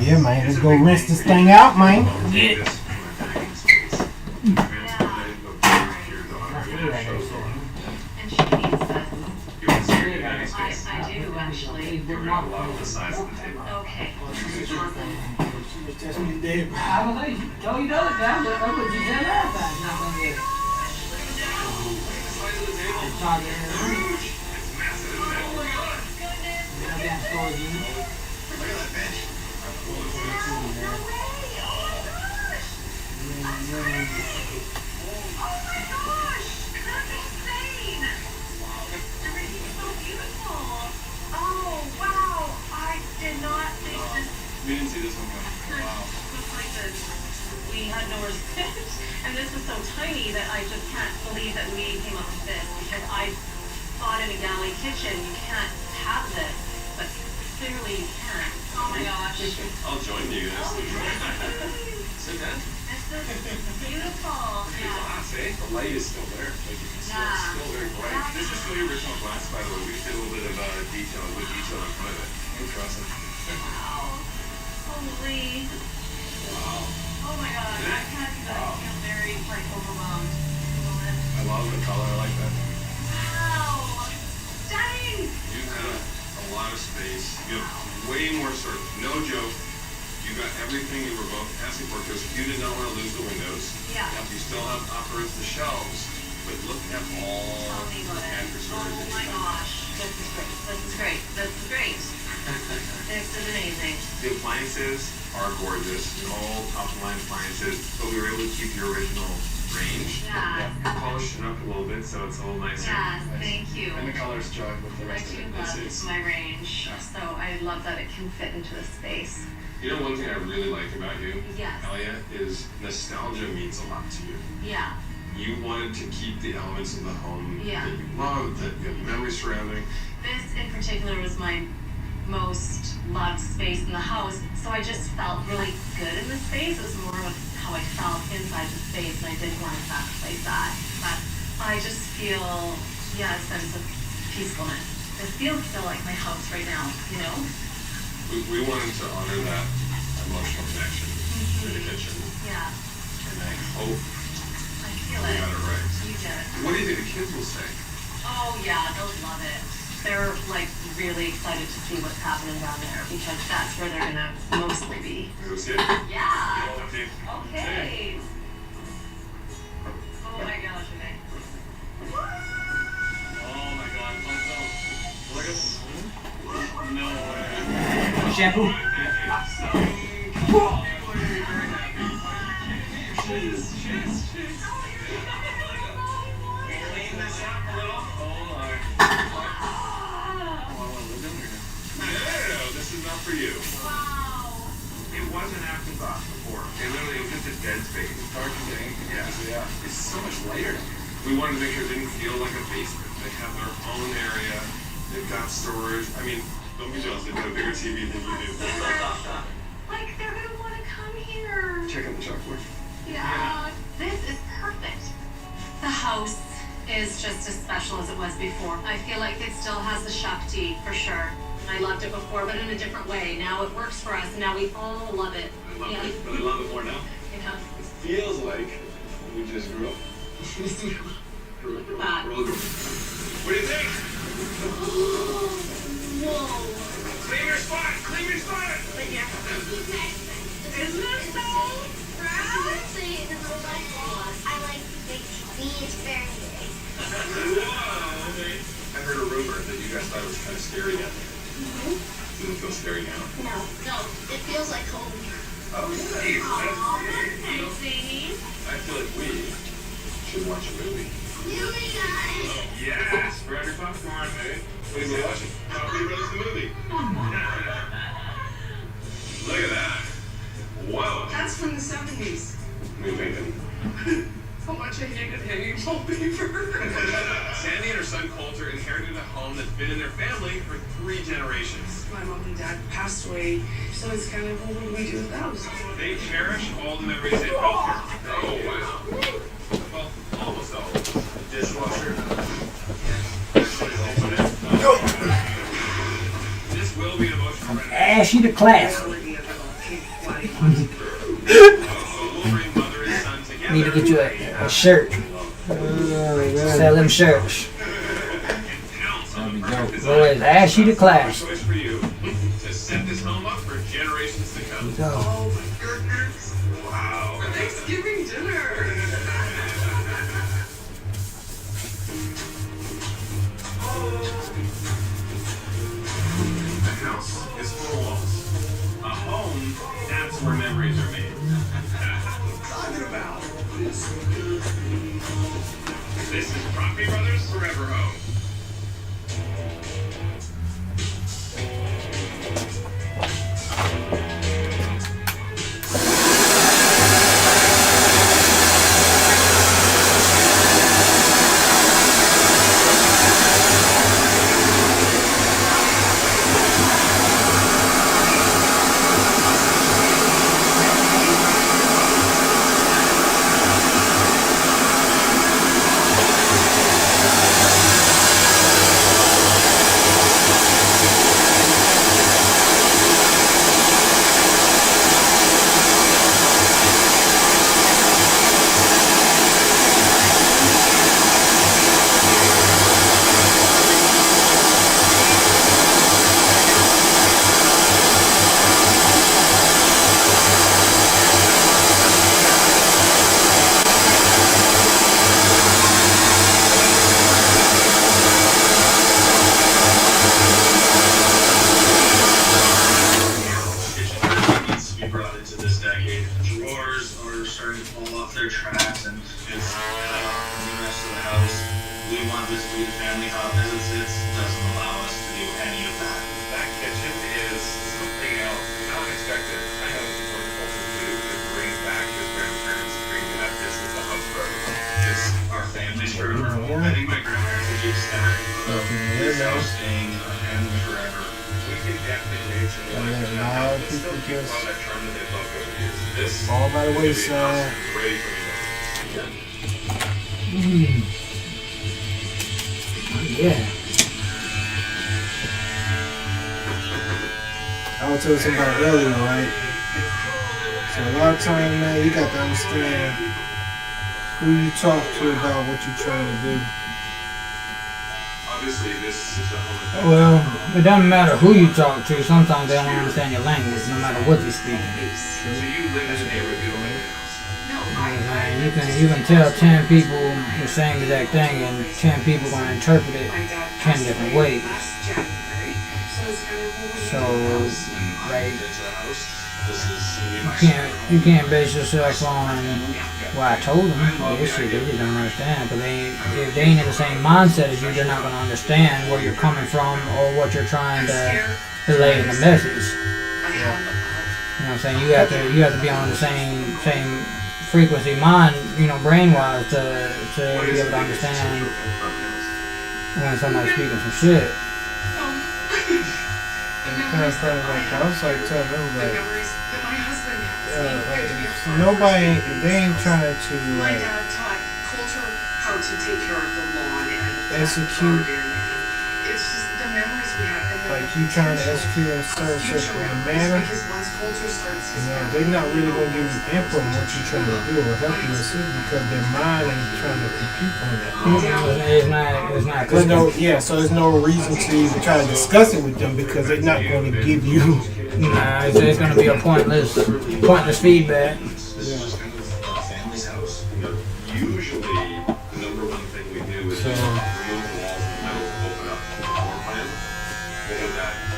Yeah, man. Let's go rinse this thing out, man. Get it. This dining space. Transported the board to your daughter. You know, shows on. And she needs this. You want to see your dining space? I do, actually. We're gonna love the size of the table. Okay. Awesome. That's what he did. I was like, told you the other time, but what you said last time. Not gonna get it. It's massive, isn't it? Look at that bench. We didn't see this one coming. Wow. We had nowhere to sit, and this was so tiny that I just can't believe that we came up with this because I thought in a galley kitchen you can't have this, but clearly you can. Oh my gosh. I'll join you guys. Sit down. This is beautiful. Yeah. Glass, eh? The light is still there. Like you can Yeah. still very bright. This is still the original glass, by the way. We just did a little bit of detail, wood detail in front of it. Interesting. Wow. Holy. Wow. Oh my god. I can't even feel very like overwhelmed. I love the color. I like that. Wow. Stunning. You have a lot of space. You have way more sort of, no joke. You got everything you were both asking for because you did not want to lose the windows. Yeah. You still have upwards the shelves, but look at all Tell me the about it. pantry storage Oh that you my have. gosh. This is great. This is great. This is great. This is amazing. The appliances are gorgeous, all top-of-the-line appliances, but we were able to keep your original range. Yeah. Polish it up a little bit so it's a little nicer. Yes, thank you. And the colors jive with the I rest of do it. love my range, so I love that it can fit into the space. You know, one thing I really like about you, Yes. Elia, is nostalgia means a lot to you. Yeah. You wanted to keep the elements of the home Yeah. that you loved, that you have memories surrounding. This in particular was my most loved space in the house, so I just felt really good in the space. It was more of how I felt inside the space, and I didn't want to sacrifice that. But I just feel, yeah, a sense of peacefulness. It feels still like my house right now, you know? We wanted to honor that emotional connection to the kitchen, Yeah, and I hope I feel we got it. it right. You did. What do you think the kids will say? Oh yeah, they'll love it. They're like really excited to see what's happening down there because that's where they're gonna mostly be. Go see it? Yeah. Okay. Okay. Oh my gosh, okay. shampoo. Clean this up a little. Oh my. No, this is not for you. Wow. It was an afterthought before. It literally was just a dead space. Dark and dank. Yeah. It's so much lighter. We wanted to make sure it didn't feel like a basement. They have their own area. They've got storage. I mean, don't be jealous. They've got a bigger TV than you do. Like, they're gonna want to come here. Check out the chalkboard. Yeah. This is perfect. The house is just as special as it was before. I feel like it still has the Shakti, for sure. I loved it before, but in a different way. Now it works for us, and now we all love it. I love it, but I love it more now. Yeah. It feels like we just grew up. Look at that. We're all good. What do you think? Whoa. Clean your spot! Clean your spot! But yeah. Isn't it so proud? Honestly, the most I like the big TV. It's very big. I heard a rumor that you guys thought it was kind of scary down there. Does it feel scary now? No, it feels like home. Oh, nice. Nice. I feel like we should watch a movie. Movie guys. Oh, yes! Grab your popcorn, eh? What are you watching? Barber Brothers the movie. Look at that. Whoa. That's from the 70s. What are you thinking? How much I hated hanging wallpaper. Sandy and her son Coulter inherited a home that's been in their family for 3 generations. My mom and dad passed away, so it's kind of what do we do with those? They cherish all the memories they've built here. Oh, wow. Well, almost all. The dishwasher. This will be an emotional renovation. Ashy to class. Reality of it all came flooding Wolverine mother and son together. Need to get you a shirt. Sell them shirts. That'd be dope. Boys, ashy to class. Choice for you to set this home up for generations to come. Go. Oh my goodness. Wow. Thanksgiving dinner. A house is four walls. A home, that's where memories are made. Talking about. This is Property Brothers Forever Home. Needs to be brought into this decade. Drawers are starting to fall off their tracks and just cut off from the rest of the house. We want this to be the family hub as it sits. Doesn't allow us to do any of that. That kitchen is something else. Not unexpected. I know it's important culture too, to bring back his grandparents, bring back this as the house for everyone. It's our family's forever. I think my grandparents would keep staring. This house staying in our family forever. We can definitely make some And life then in a that lot house, of but still people keep just all that charm that they've loved over the years. This fall by the is gonna be a wayside. house ready for you. Yeah. I was telling somebody earlier, right? So a lot of time, man, you got to understand who you talk to about what you're trying to do. Obviously, this is the home. Well, it doesn't matter who you talk to. Sometimes they don't understand your language, no matter what you speak. So you live in a neighborhood you don't like the house. You can tell 10 people the same exact thing, and 10 people gonna interpret it My dad 10 passed different away ways. last January, so So, like, you can't base yourself on what I told them. This shit, they just don't understand. Because if they ain't in the same mindset as you, they're not going to understand where you're coming from or what you're trying to relay in the message. You know what I'm saying? You have to be on the same frequency, mind, brain-wise, to be able to understand when somebody's speaking some shit. Like, I was like telling them like nobody, they ain't trying to like execute. Like you trying to execute in a certain manner, they're not really gonna give you input on what you're trying to do or help you assist because their mind ain't trying to compute on that. It's not. So there's no reason to even try to discuss it with them because they're not going to give you. Nah, it's gonna be a pointless feedback. Family's house. Usually, the number one thing we do is remove the walls and metal to open up the floor plan.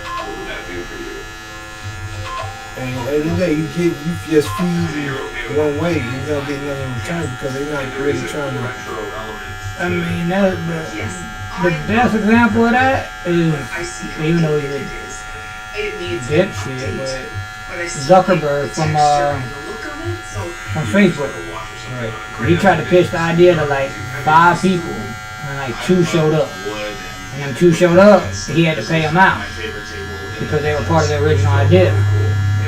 What would that do for you? And at the end of the day, you just feed one way, you're gonna get nothing in return because they're not really trying to. I mean, the best example of that is, even though he's a dipshit, but Zuckerberg from Facebook. Right. He tried to pitch the idea to like 5 people, and like 2 showed up. And them 2 showed up, he had to pay them out because they were part of the original idea,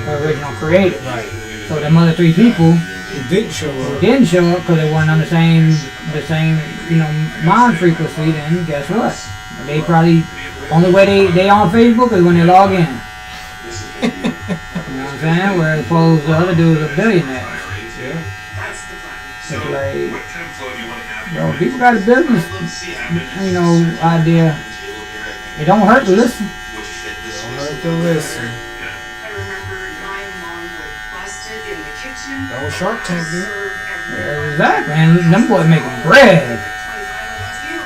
the original creative. Right. So them other 3 people Who didn't show up because they weren't on the same mind frequency. Then guess what? They probably only way they on Facebook is when they log in. You know what I'm saying? Whereas opposed the other dude's a billionaire. Yeah. It's like, bro, people got a business, idea. It don't hurt to listen. I heard to listen. I remember my mom would bust it in the kitchen. That was Shark Tank, dude. Exactly, and them boys making bread.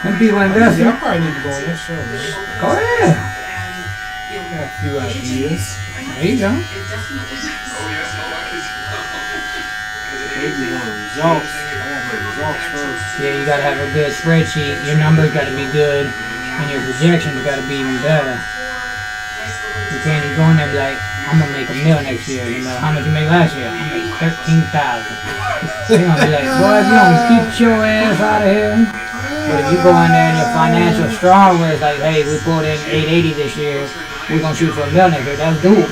Them people investing. I probably need to go on that show, man. Go ahead. Got a few ideas. There you go. Maybe want results. I gotta get results first. Yeah, you gotta have a good spreadsheet. Your numbers gotta be good, and your projections gotta be even better. You can't just go in there and be like, I'm gonna make $1 million next year. No matter how much you made last year, I made 13,000. They're gonna be like, boy, if you don't keep your ass out of here. But if you go in there and you're financial strong, where it's like, hey, we pulled in 880 this year, we're gonna shoot for $1 million next year. That's doable.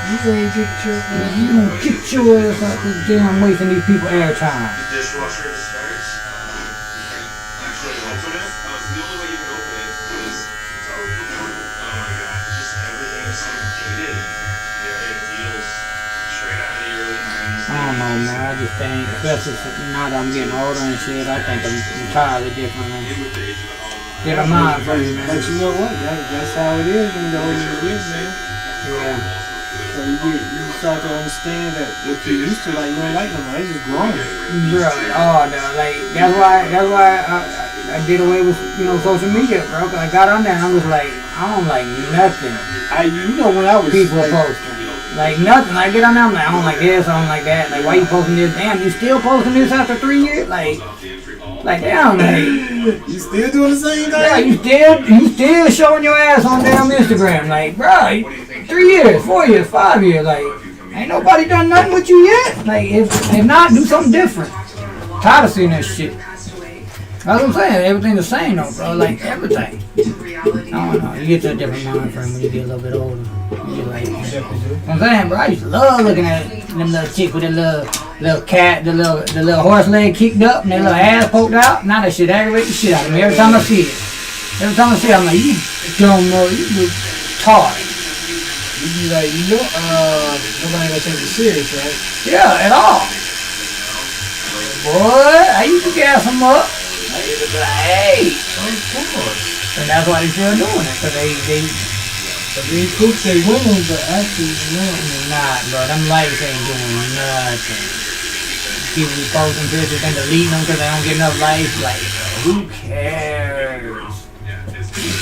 You ain't get your ass out this damn wasting these people airtime. Dishwasher to start. Actually, open it. The only way you can open it is it's open. Oh my god, just everything is so dated. Yeah, it feels straight out of the early 90s. I don't know, man. I just think, especially now that I'm getting older and shit, I think I'm entirely differently. Get a mind first, man. But you know what? That's how it is when the older you get, man. Yeah. So you start to understand that if you used to, like, you don't like them, it's just growing. Bro, that's why I did away with, social media, bro. Cause I got on there and I was like, I don't like nothing. When I was people posting. Like nothing. I get on there, I'm like, I don't like this, I don't like that. Like, why you posting this? Damn, you still posting this after 3 years? Like damn, like, you still doing the same thing? yeah, you still showing your ass on damn Instagram. Like, bro, 3 years, 4 years, 5 years, like, ain't nobody done nothing with you yet. Like, if not, do something different. Tired of seeing that shit. That's what I'm saying. Everything the same though, bro. Like everything. I don't know. You get to a different mind frame when you get a little bit older. You like, you know what I'm saying, bro. I used to love looking at them little chicks with the little cat, the little horse leg kicked up and their little ass poked out. Now that shit aggravates the shit out of me every time I see it. Every time I see it, I'm like, you don't know, you retarded. You be like, nobody gonna take you serious, right? Yeah, at all. Boy, I used to gas them up. I used to be like, hey. Of course. And that's why they still doing it. Cause they cook they women, but actually, not, bro. Them lights ain't doing nothing. People be posting pictures and deleting them cause they don't get enough likes. Like, who cares?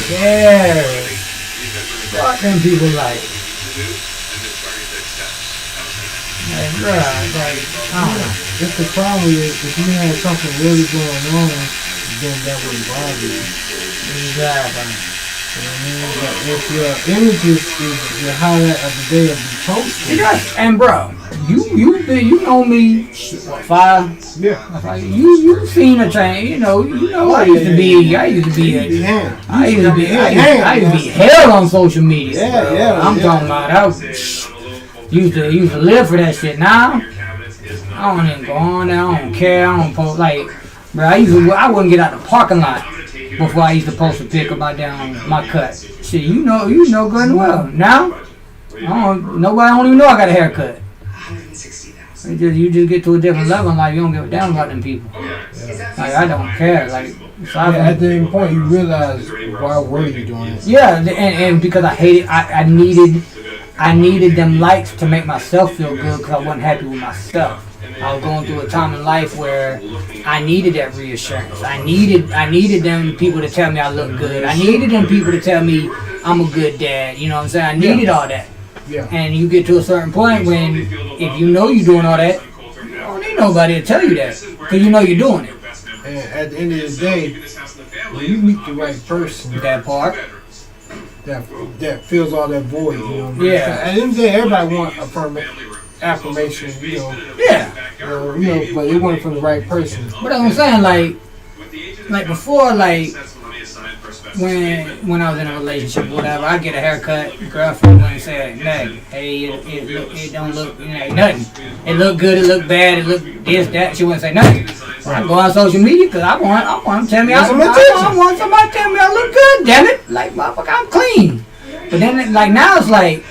care what them people like. Like, bruh, like, I don't know. Just the problem is, if you have something really going on, then that would bother you. Exactly. You know what I mean? But if your image is the highlight of the day of the posting. Yes, and bro, you know me, what, 5? Yeah. You seen a change, you know I used to be hell on social media. Yeah. I'm talking about I used to live for that shit. Now I don't even go on there. I don't care. I don't post like, bro. I wouldn't get out the parking lot before I used to post a pic of my cut. Shit, you know good and well. Now nobody don't even know I got a haircut. 160,000. You just get to a different level in life. You don't give a damn about them people. Like I don't care. Like at the point you realize why were you doing it? Yeah, and because I hated, I needed them likes to make myself feel good because I wasn't happy with myself. I was going through a time in life where I needed that reassurance. I needed them people to tell me I look good. I needed them people to tell me I'm a good dad. You know what I'm saying? I needed all that. Yeah. And you get to a certain point when if you know you're doing all that, you don't need nobody to tell you that because you know you're doing it. And at the end of the day, when you meet the right person, That part. that fills all that void, you know. Yeah. At the end of the day, everybody wants affirmation, you know. Yeah. But they want it from the right person. But I'm saying, like before, like when I was in a relationship, whatever, I get a haircut, girlfriend wouldn't say nothing. Hey, it don't look, nothing. It look good, it look bad, it look this, that. She wouldn't say nothing. I go on social media because I want them to tell me I want somebody to tell me I look good. Damn it, like motherfucker, I'm clean. But then, like now, it's like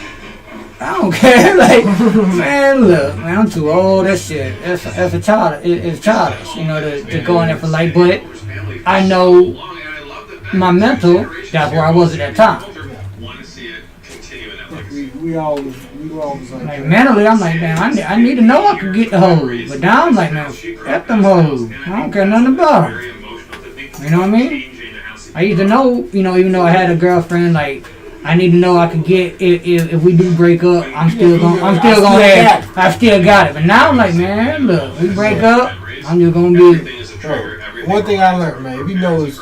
I don't care. Like, man, look, man, I'm too old. That shit, that's a child. It's childish, to go in there for like. But I know my mental. That's where I was at that time. We always like mentally, I'm like, man, I need to know I can get the hoes. But now I'm like, man, F them hoes. I don't care nothing about them. You know what I mean? I used to know, even though I had a girlfriend, like. I need to know I can get if we do break up. I still got it. But now I'm like, man, look, we break up. I'm just gonna be. One thing I learned, man, if you notice,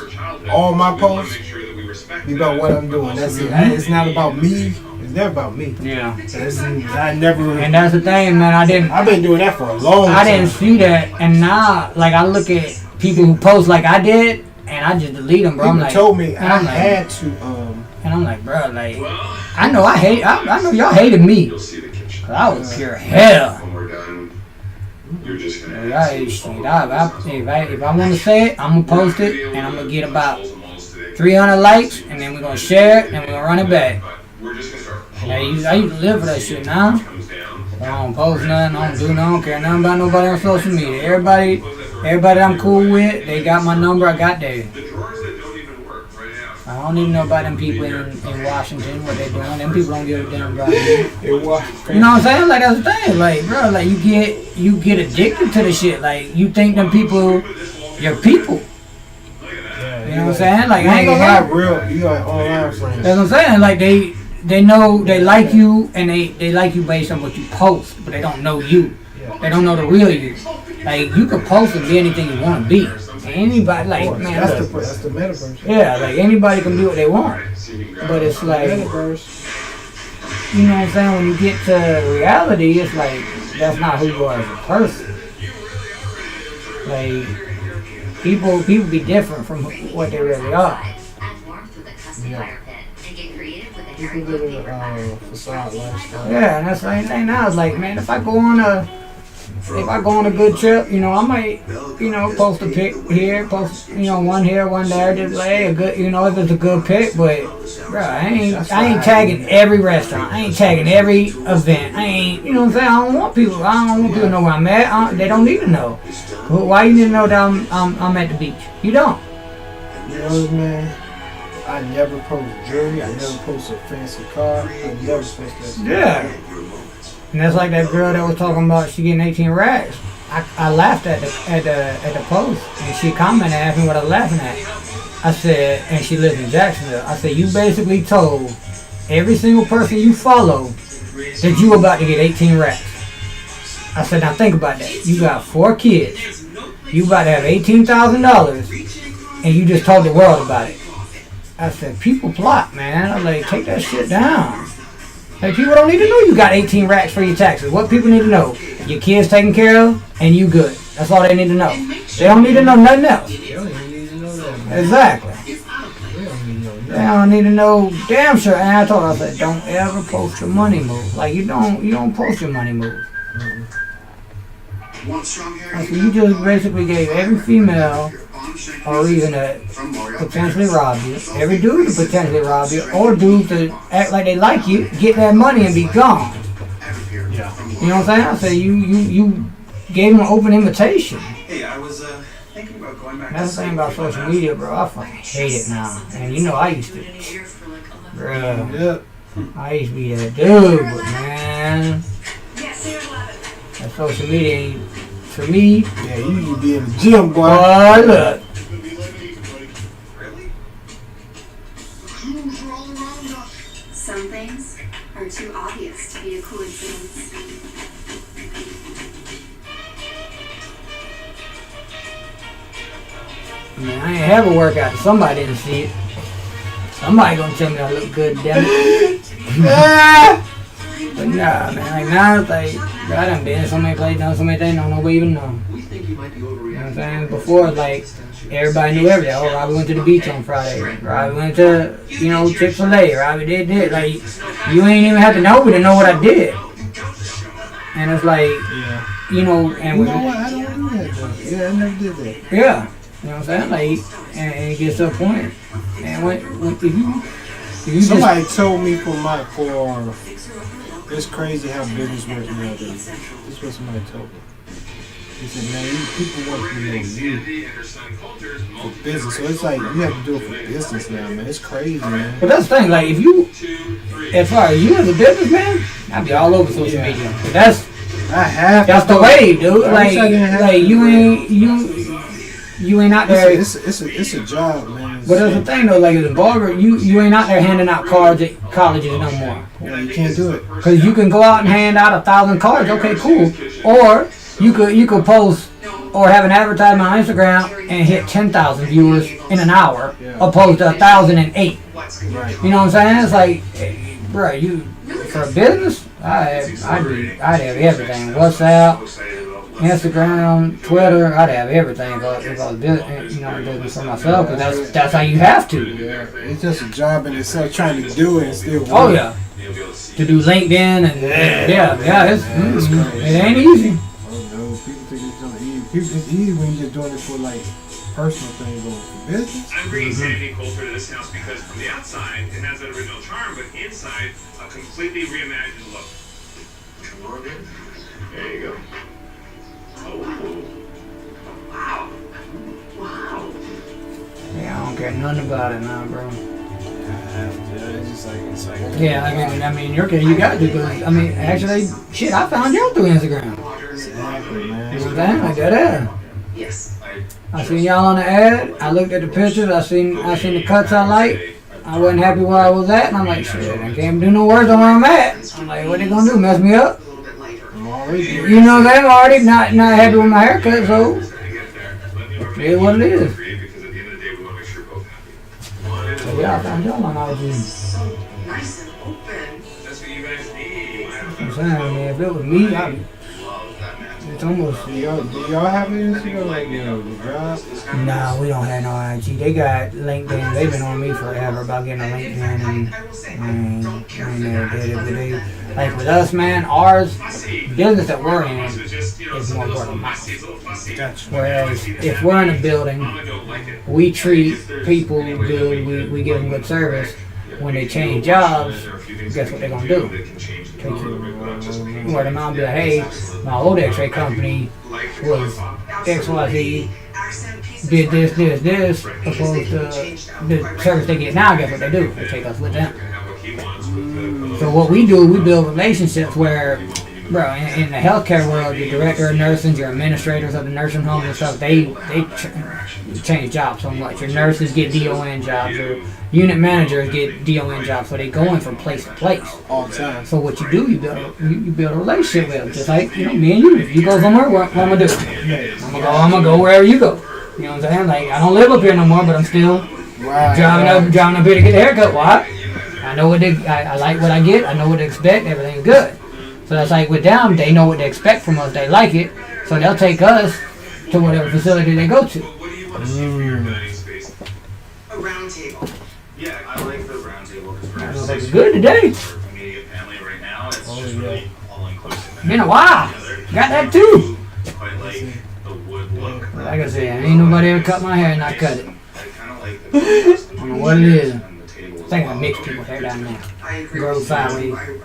all my posts be about what I'm doing. That's it. It's not about me. It's never about me. Yeah. I never. And that's the thing, man. I've been doing that for a long time. I didn't see that, and now, like, I look at people who post like I did, and I just delete them, bro. People told me I like, had to. And I'm like, bro, like, I know y'all hated me. Cause I was pure hell. If I want to say it, I'm going to post it, and I'm going to get about 300 likes, and then we're going to share it, and we're going to run it back. And I used to live for that shit now. I don't post nothing, I don't do nothing, I don't care nothing about nobody on social media. Everybody I'm cool with, they got my number, I got theirs. I don't even know about them people in Washington, what they doing. Them people don't give a damn about me. You know what I'm saying? Like, that's the thing. Like, bro, like, you get addicted to the shit. Like, you think them people, your people. You know what I'm saying? Like, I ain't gonna lie. You got online friends. That's what I'm saying. Like, they know, they like you, and they like you based on what you post, but they don't know you. They don't know the real you. Like, you can post and be anything you want to be. Anybody, like, man, that's the metaverse. Yeah, like, anybody can do what they want. But it's like, metaverse. You know what I'm saying? When you get to reality, it's like, that's not who you are as a person. Like, people be different from what they really are. Yeah. People live in a facade lifestyle. Yeah, and that's the same thing now. It's like, man, if I go on a good trip, I might, post a pic here, post, one here, one there, just like, hey, a good, if it's a good pic, but, bro, I ain't tagging every restaurant, I ain't tagging every event, I ain't, you know what I'm saying, I don't want people to know where I'm at, they don't need to know. Why you need to know that I'm at the beach? You don't. You know, man, I never post jewelry, I never post a fancy car, I never post that. Yeah. And that's like that girl that was talking about she getting 18 racks. I laughed at the post, and she commented, asked me what I was laughing at. I said, and she lives in Jacksonville. I said, you basically told every single person you follow that you about to get 18 racks. I said, now think about that. You got 4 kids. You about to have $18,000, and you just told the world about it. I said, people plot, man. I'm like, take that shit down. Like, people don't need to know you got 18 racks for your taxes. What people need to know, your kids taken care of, and you good. That's all they need to know. They don't need to know nothing else. Exactly. They don't need to know damn sure. And I told her, I said, don't ever post your money move. Like, you don't post your money move. I said, you just basically gave every female a reason to potentially rob you, every dude to potentially rob you, or dude to act like they like you, get that money and be gone. Yeah. You know what I'm saying? I said, you gave them an open invitation. Hey, I was thinking about going back. That's the thing about social media, bro. I fucking hate it now. And you know I used to. Bro. Yep. I used to be that dude, but man. That social media ain't for me. Yeah, you need to be in the gym, boy. Boy, look. Some things are too obvious to be a coincidence. Man, I ain't have a workout. Somebody didn't see it. Somebody gonna tell me I look good, damn it. But nah, man, like now it's like, bro, I done been in so many places, done so many things, don't nobody even know. You know what I'm saying? Before, like, everybody knew everything. Oh, Robbie went to the beach on Friday. Robbie went to, you know, Chick-fil-A. Robbie did this. Like, you ain't even have to know me to know what I did. And it's like, you know, and You know what? I don't do that, though. Yeah, I never did that. yeah. You know what I'm saying? Like, and it gets to a point. And when if you Somebody told me for it's crazy how business works nowadays. This is what somebody told me. He said, man, people want to know you for business. So it's like, you have to do it for business now, man. It's crazy, man. But that's the thing, like, if you, as far as you as a businessman, I'd be all over social media. That's the wave, dude. Like you ain't out there. It's a job, man. But that's the thing though, like as a barber, you ain't out there handing out cards at colleges no more. Yeah, you can't do it. Cause you can go out and hand out 1,000 cards, okay, cool. Or you could post or have an advertisement on Instagram and hit 10,000 viewers in an hour, opposed to 1,008. Right. You know what I'm saying? It's like, bro, you for a business, I'd have everything. WhatsApp, Instagram, Twitter, I'd have everything if I was business for myself, because that's how you have to. Yeah, it's just a job in itself, trying to do it and still work. Oh yeah, to do LinkedIn and it ain't easy. Oh no, people think it's easy when you're just doing it for like personal things or for business. I'm bringing sanity and culture to this house because from the outside it has that original charm, but inside a completely reimagined look. Come on in. There you go. Oh, wow. Wow. Yeah, I don't care nothing about it now, bro. It's like. Yeah, I mean, in your case, you got to, because I mean, actually, shit, I found y'all through Instagram. Exactly, man. You know what I'm saying? Like that. Yes. I seen y'all on the ad. I looked at the pictures. I seen the cuts I like. I wasn't happy where I was at, and I'm like, shit, I can't do no worse on where I'm at. I'm like, what they gonna do? Mess me up? You know, they're already not happy with my haircut, so it is what it is. So yeah, I found y'all on IG. Nice and open. That's what you guys need. I'm saying, I mean, if it was me, it's almost. Do y'all have Instagram, like, the job? Nah, we don't have no IG. They got LinkedIn. They've been on me forever about getting a LinkedIn, and I ain't never did it. But they, like with us, man, ours, business that we're in is more word of mouth. Gotcha. Whereas if we're in a building, we treat people good, we give them good service. When they change jobs, guess what they're gonna do? Take you word of mouth and be like, hey, my old X-ray company was XYZ, did this, opposed to the service they get now. Guess what they do? They take us with them. So what we do, we build relationships where Bro, in the healthcare world, your director of nursing, your administrators of the nursing homes and stuff, they change jobs so much. Your nurses get DON jobs, your unit managers get DON jobs, so they go in from place to place all the time. So what you do, you build a relationship with them, just like me and you. If you go somewhere, what I'm gonna do? I'm gonna go wherever you go. You know what I'm saying? Like I don't live up here no more, but I'm still driving up here to get a haircut. Why? I know I like what I get. I know what to expect. Everything's good. So that's like with them, they know what to expect from us. They like it, so they'll take us to whatever facility they go to. A round table. Yeah, I like the round table because we're Looks good today. immediate family right now. It's just really all inclusive. Been a while. Got that too. Quite like the wood look. Like I said, ain't nobody ever cut my hair and I cut it. I kind of like the contrast I don't know what it is. and the table. I think I mix people's hair down there. I agree. Grow sideways. I really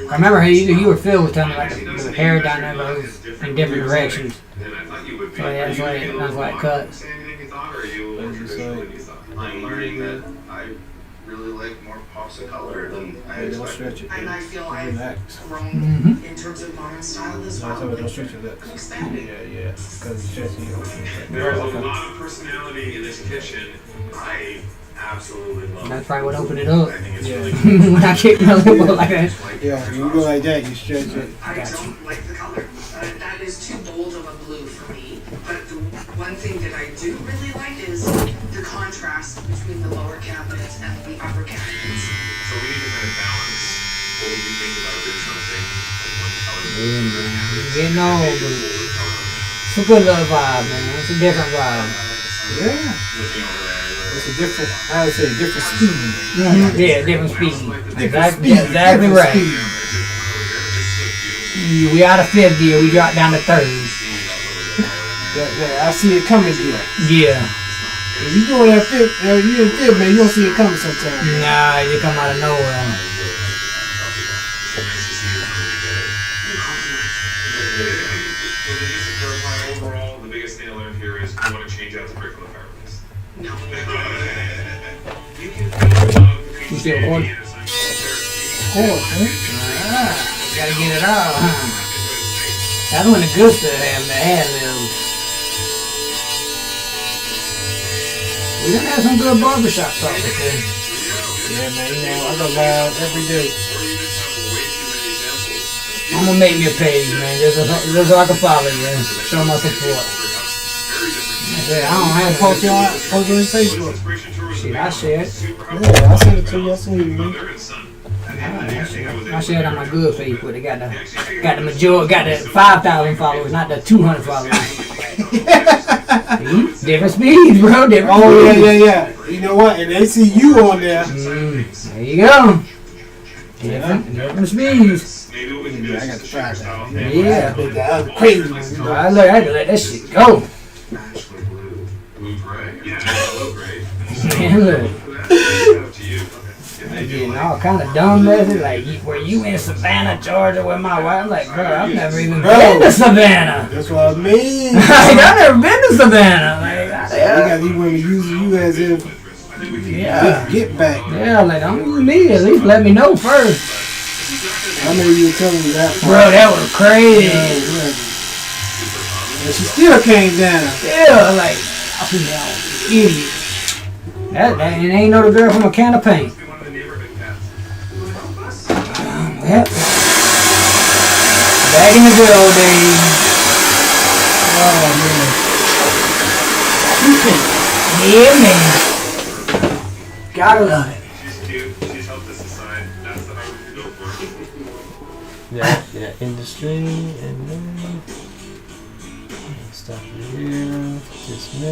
I like remember how either you or Phil was telling me like the hair down there goes in different directions. Then I thought you would be. So yeah, that's why it cut. Say anything you thought, or are you more traditional than you thought? I'm learning that I really like more pops of color than I Hey, don't expected. stretch it. And I feel I've Relax. grown in terms of modern style as No, well. don't stretch your lips. I'm expanding. Yeah. Because it's stretching you. There's a lot of personality in this kitchen. I absolutely love That's it. probably what opened it up. I think it's Yeah. really When I kicked my lip up like that. Yeah, when you go like that, you stretch it. I don't like the color. That is too bold of a blue for me. But the one thing that I do really like is the contrast between the lower cabinets and the upper cabinets. So we need to kind of balance what would you think about doing something like one color. Getting old, but it's a good little vibe, man. It's a different vibe. Yeah. Looking over there. It's a different, I would say, different speed. Yeah, different speed. Different speed. Exactly Different right. speed. We out of fifth gear, we dropped down to third. Yeah, I see it coming here. Yeah. If you go in that fifth, you in fifth, man, you don't see it coming sometimes. Nah, you come out of nowhere. Overall, the biggest thing I learned here is I want to change out the brick on the fireplace. No. You can feel love You still recording? Of course, man. Gotta get it out, huh? That's when the good stuff happens, the ad libs. We done had some good barbershop talk with them. Yeah, man, you know, I go live every day. I'm gonna make me a page, man, just so I can follow you and show my support. I don't have Post it on Facebook. shit, I share it. Yeah, I sent it to you. I seen it, man. I share it on my good Facebook. They got the majority, got the 5,000 followers, not the 200 followers. See? Different speeds, bro. Different Oh, speeds. yeah. You know what? And they see you on there. There you go. Different speeds. Maybe what we can do is I got to try that. Yeah. That was crazy, man. You know? I had to let that shit go. Actually, blue gray. Yeah, blue gray. Man, look. Up to you. If they I'm do getting like all kind of dumb messages like, were you in Savannah, Georgia with my wife? I'm like, bro, I've never even Bro. been to Savannah. That's what I mean. Like, I've never been to Savannah. Like, You got these women using you as if yeah. get back. Yeah, like, don't use me. At least let me know first. I know you were telling me that. Bro, that was crazy. Yeah. And she still came down. Yeah, like, I feel like an idiot. That ain't no the girl from a can of paint. one of the neighborhood cats. Yep. Back in the good old days. Oh, man. Yeah, man. Gotta love it. She's cute. She's helped us decide that's the hard to go for. Yeah, industry, and then stuff here, dismiss.